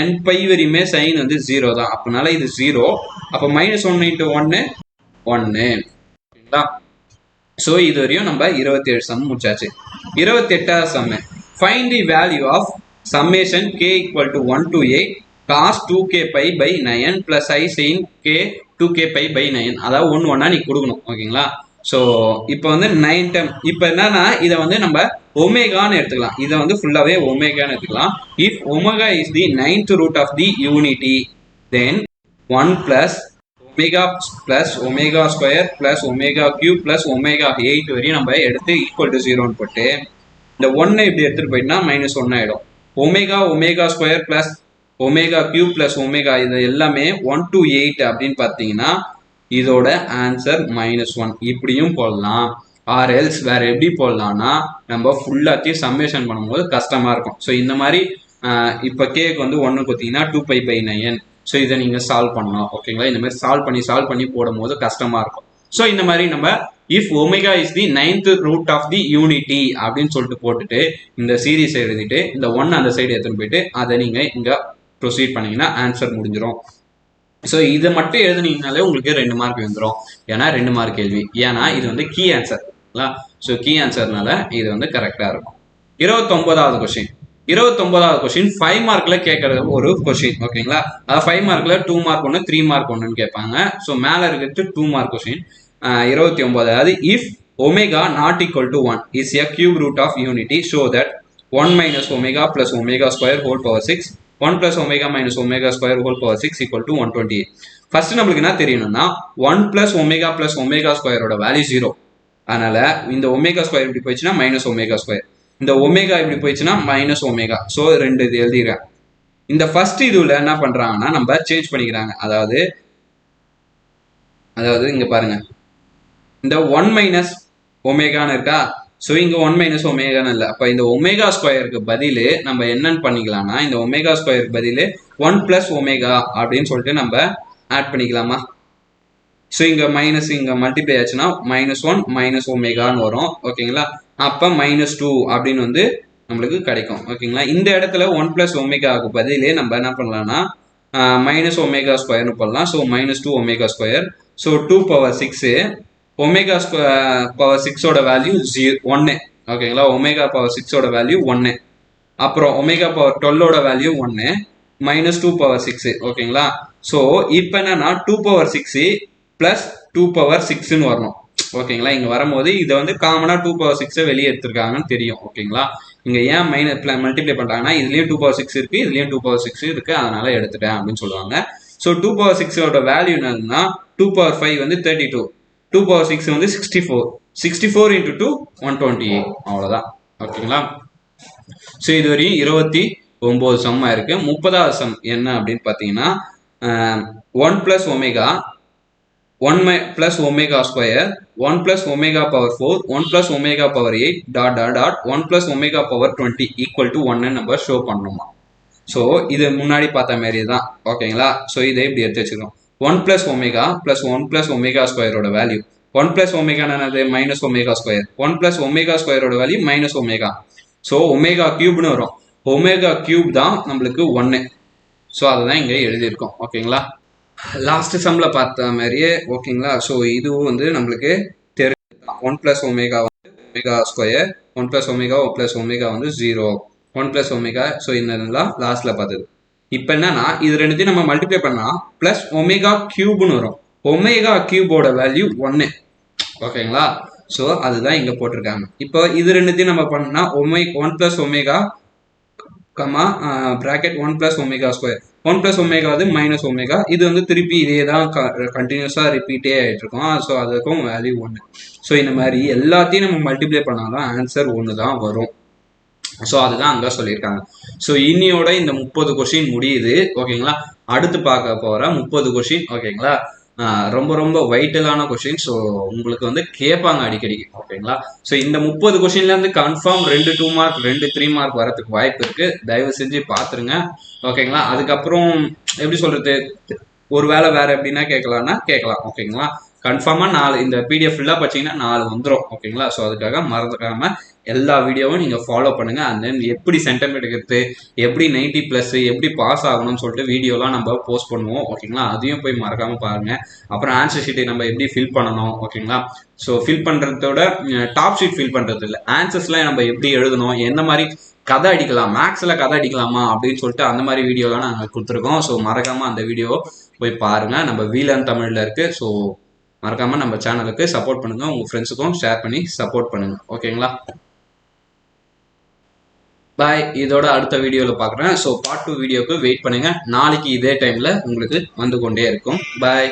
nπ வரையுமே சைன் வந்து 0 தான். அப்பனால இது 0. அப்போ -1 × 1 1. ஓகேங்களா, ஸோ இது வரையும் நம்ம 27 சம் முடிச்சாச்சு. 28வது sum, find the value of summation k = 1 to 8 cos 2kπ/9 + i sin k 2kπ/9. அதாவது 1 1 நீ கொடுக்கணும். ஓகேங்களா, ஸோ இப்போ வந்து 9 டைம். இப்போ என்னன்னா இதை வந்து நம்ம ஒமேகான்னு எடுத்துக்கலாம். இதை வந்து ஃபுல்லாகவே ஒமேகான்னு எடுத்துக்கலாம். If omega is the 9th root of the unity, then 1 + omega + omega square + omega cube + omega 8 வரையும் நம்ம எடுத்து = 0ன்னு போட்டு இந்த 1 இப்படி எடுத்துகிட்டு போயிட்டா -1 ஆகிடும். Omega omega square + omega cube + omega இது எல்லாமே 1 to 8 அப்படின்னு பார்த்தீங்கன்னா இதோட ஆன்சர் -1. இப்படியும் போடலாம். ஆர் எல்ஸ் வேற எப்படி போடலாம்னா நம்ம ஃபுல்லாத்தையும் சம்மேஷன் பண்ணும்போது கஷ்டமா இருக்கும். ஸோ இந்த மாதிரி இப்போ கேக்கு வந்து 1 பார்த்தீங்கன்னா 2π/9. ஸோ இதை நீங்கள் சால்வ் பண்ணலாம். ஓகேங்களா, இந்த மாதிரி சால்வ் பண்ணி போடும்போது கஷ்டமா இருக்கும். ஸோ இந்த மாதிரி நம்ம if omega is the 9th root of the unity அப்படின்னு சொல்லிட்டு போட்டுட்டு இந்த சீரீஸ் எழுதிட்டு இந்த 1 அந்த சைடு எடுத்துன்னு போயிட்டு அதை நீங்கள் இங்கே ப்ரொசீட் பண்ணீங்கன்னா ஆன்சர் முடிஞ்சிடும். ஸோ இதை மட்டும் எழுதுனீங்கனாலே உங்களுக்கு 2 மார்க் வந்துடும். ஏன்னா 2 மார்க் கேள்வி, ஏன்னா இது வந்து கீ ஆன்சர். ஸோ கீ ஆன்சர்னால இது வந்து கரெக்டாக இருக்கும். 29வது கொஸ்டின். 29வது கொஸ்டின் 5 மார்க்ல கேட்கறது ஒரு கொஸ்டின். ஓகேங்களா, அதாவது 5 மார்க்ல 2 மார்க் 1 3 மார்க் 1ன்னு கேட்பாங்க. ஸோ மேலே இருக்கிறது 2 மார்க் கொஸ்டின். 29, அதாவது if omega not equal to 1 is a cube root of unity show that 1 minus omega plus omega square whole power 6 1 plus omega minus omega square whole power 6 equal to 128. First நம்மளுக்கு என்ன தெரியணும்னா 1 plus omega square ஓட value 0. அதனால இந்த omega square இப்படி போயிடுச்சுன்னா minus omega square, இந்த omega இப்படி போயிடுச்சுன்னா மைனஸ் ஒமேகா. ஸோ 2 இது எழுதிடுறேன். இந்த ஃபர்ஸ்ட் இதுல என்ன பண்றாங்கன்னா நம்ம சேஞ்ச் பண்ணிக்கிறாங்க. அதாவது இங்க பாருங்க, இந்த 1 மைனஸ் ஒமேகான்னு இருக்கா. ஸோ இங்கே 1 மைனஸ் ஒமேகான்னு இல்லை. அப்போ இந்த ஒமேகா ஸ்கொயருக்கு பதில் நம்ம என்னன்னு பண்ணிக்கலாம்னா இந்த ஒமேகா ஸ்கொயருக்கு பதில் 1 பிளஸ் ஒமேகா அப்படின்னு சொல்லிட்டு நம்ம ஆட் பண்ணிக்கலாமா. ஸோ இங்கே மைனஸ் இங்கே மல்டிப்ளை ஆச்சுன்னா -1 மைனஸ் ஒமேகான்னு வரும். ஓகேங்களா, அப்போ -2 அப்படின்னு வந்து நம்மளுக்கு கிடைக்கும். ஓகேங்களா, இந்த இடத்துல 1 பிளஸ் ஒமேகாவுக்கு பதிலே நம்ம என்ன பண்ணலாம்னா மைனஸ் ஒமேகா ஸ்கொயர்னு பண்ணலாம். So -2 omega square. So 2 power 6 omega power 6ஓட வேல்யூ 1. ஓகேங்களா, ஒமேகா பவர் 6ஓட வேல்யூ 1. அப்புறம் ஒமேகா பவர் 12ஓட வேல்யூ 1 -2 பவர் 6. ஓகேங்களா, ஸோ இப்போ என்னன்னா 2 பவர் 6 பிளஸ் 2 பவர் 6ன்னு வரணும். ஓகேங்களா, இங்கே வரும்போது இதை வந்து காமனாக 2 பவர் 6 வெளியே எடுத்துருக்காங்கன்னு தெரியும். ஓகேங்களா, இங்கே ஏன் மல்டிப்ளை பண்ணுறாங்கன்னா இதுலேயும் 2 பவர் 6 இருக்குது, இதுலேயும் 2 பவர் 6 இருக்குது, அதனால எடுத்துட்டேன் அப்படின்னு சொல்லுவாங்க. ஸோ 2 பவர் 6ஓட வேல்யூ என்னன்னா 2 பவர் 5 வந்து 32, 2 பவர் 6 வந்து 64, 64 into 2 128. அவ்வளோதான். ஓகேங்களா, ஸோ இது வரையும் 29 சம் இருக்கு. 30வது சம் என்ன அப்படின்னு பார்த்தீங்கன்னா 1 plus omega 1 plus omega square 1 plus omega power 4 1 plus omega power 8 dot dot dot 1 plus omega power 20 equal to 1 நம்ம ஷோ பண்ணணுமா. ஸோ இது முன்னாடி பார்த்த மாதிரி தான். ஓகேங்களா, ஸோ இதை இப்படி எடுத்து வச்சுக்கிறோம். 1 plus omega plus 1 plus omega ஸ்கொயரோட வேல்யூ 1 plus omega என்னது minus omega square, 1 plus omega ஸ்கொயரோட value minus omega. So omega கியூப்னு வரும். ஒமேகா கியூப் தான் நம்மளுக்கு 1. ஸோ அதுதான் இங்கே எழுதியிருக்கோம். ஓகேங்களா, லாஸ்ட் சம்ல பார்த்த மாதிரியே. ஓகேங்களா, ஸோ இதுவும் வந்து நம்மளுக்கு தெரியும். 1 பிளஸ் ஒமேகா வந்து omega square, 1 plus omega plus omega வந்து 0, 1 பிளஸ் ஒமேகா. ஸோ இதெல்லாம் லாஸ்ட்ல பார்த்தது. இப்போ என்னன்னா இது ரெண்டுத்தையும் நம்ம மல்டிப்ளை பண்ணா பிளஸ் ஒமேகா கியூப்னு வரும். ஒமேகா கியூபோட வேல்யூ 1. ஓகேங்களா, ஸோ அதுதான் இங்க போட்டிருக்காங்க. இப்போ இது ரெண்டுத்தையும் நம்ம பண்ணா 1 plus omega comma bracket 1 plus omega square, 1 plus omega வந்து மைனஸ் ஒமேகா. இது வந்து திருப்பி இதே தான் கண்டினியூஸாக ரிப்பீட்டே ஆகிட்டு இருக்கோம். ஸோ அதுக்கும் வேல்யூ 1. ஸோ இந்த மாதிரி எல்லாத்தையும் நம்ம மல்டிப்ளை பண்ணாதான் ஆன்சர் 1 தான் வரும். ஸோ அதுதான் அங்கே சொல்லியிருக்காங்க. ஸோ இன்னியோட இந்த 30 கொஸ்டின் முடியுது. ஓகேங்களா, அடுத்து பார்க்க போகிற 30 கொஸ்டின் ஓகேங்களா ரொம்ப ரொம்ப வைட்டலான கொஸ்டின். ஸோ உங்களுக்கு வந்து கேட்பாங்க அடிக்கடி. ஓகேங்களா, ஸோ இந்த 30 கொஸ்டின்லேருந்து கன்ஃபார்ம் 2 மார்க் 2 3 மார்க் வரதுக்கு வாய்ப்பு இருக்கு. தயவு செஞ்சு பார்த்துருங்க. ஓகேங்களா, அதுக்கப்புறம் எப்படி சொல்றது, ஒரு வேலை வேற எப்படின்னா கேட்கலாம். ஓகேங்களா, கன்ஃபார்மா 4 இந்த பிடிஎஃப் ஃபுல்லாக படிச்சீங்கன்னா 4 வந்துடும். ஓகேங்களா, ஸோ அதுக்காக மறந்துடாம எல்லா வீடியோவும் நீங்கள் ஃபாலோ பண்ணுங்க. அண்ட் தென் எப்படி சென்டம் எடுக்கிறது, எப்படி 90+ எப்படி பாஸ் ஆகணும்னு சொல்லிட்டு வீடியோலாம் நம்ம போஸ்ட் பண்ணுவோம். ஓகேங்களா, அதையும் போய் மறக்காம பாருங்க. அப்புறம் ஆன்சர் ஷீட்டை நம்ம எப்படி ஃபில் பண்ணணும். ஓகேங்களா, ஸோ ஃபில் பண்ணுறதோட டாப் ஷீட் ஃபில் பண்ணுறது இல்லை, ஆன்சர்ஸ்லாம் நம்ம எப்படி எழுதணும், எந்த மாதிரி கதை அடிக்கலாம், மேக்ஸில் கதை அடிக்கலாமா அப்படின்னு சொல்லிட்டு அந்த மாதிரி வீடியோலாம் நாங்கள் கொடுத்துருக்கோம். ஸோ மறக்காம அந்த வீடியோ போய் பாருங்க. நம்ம வீலன் தமிழில் இருக்கு. ஸோ மறக்காம நம்ம சேனலுக்கு சப்போர்ட் பண்ணுங்க, உங்க ஃப்ரெண்ட்ஸுக்கும் ஷேர் பண்ணி சப்போர்ட் பண்ணுங்க. ஓகேங்களா, பாய். இதோட அடுத்த வீடியோவில் பார்க்குறேன். ஸோ பார்ட் 2 வீடியோக்கு வெயிட் பண்ணுங்க. நாளைக்கு இதே டைம்ல உங்களுக்கு வந்து கொண்டே இருக்கும். பாய்.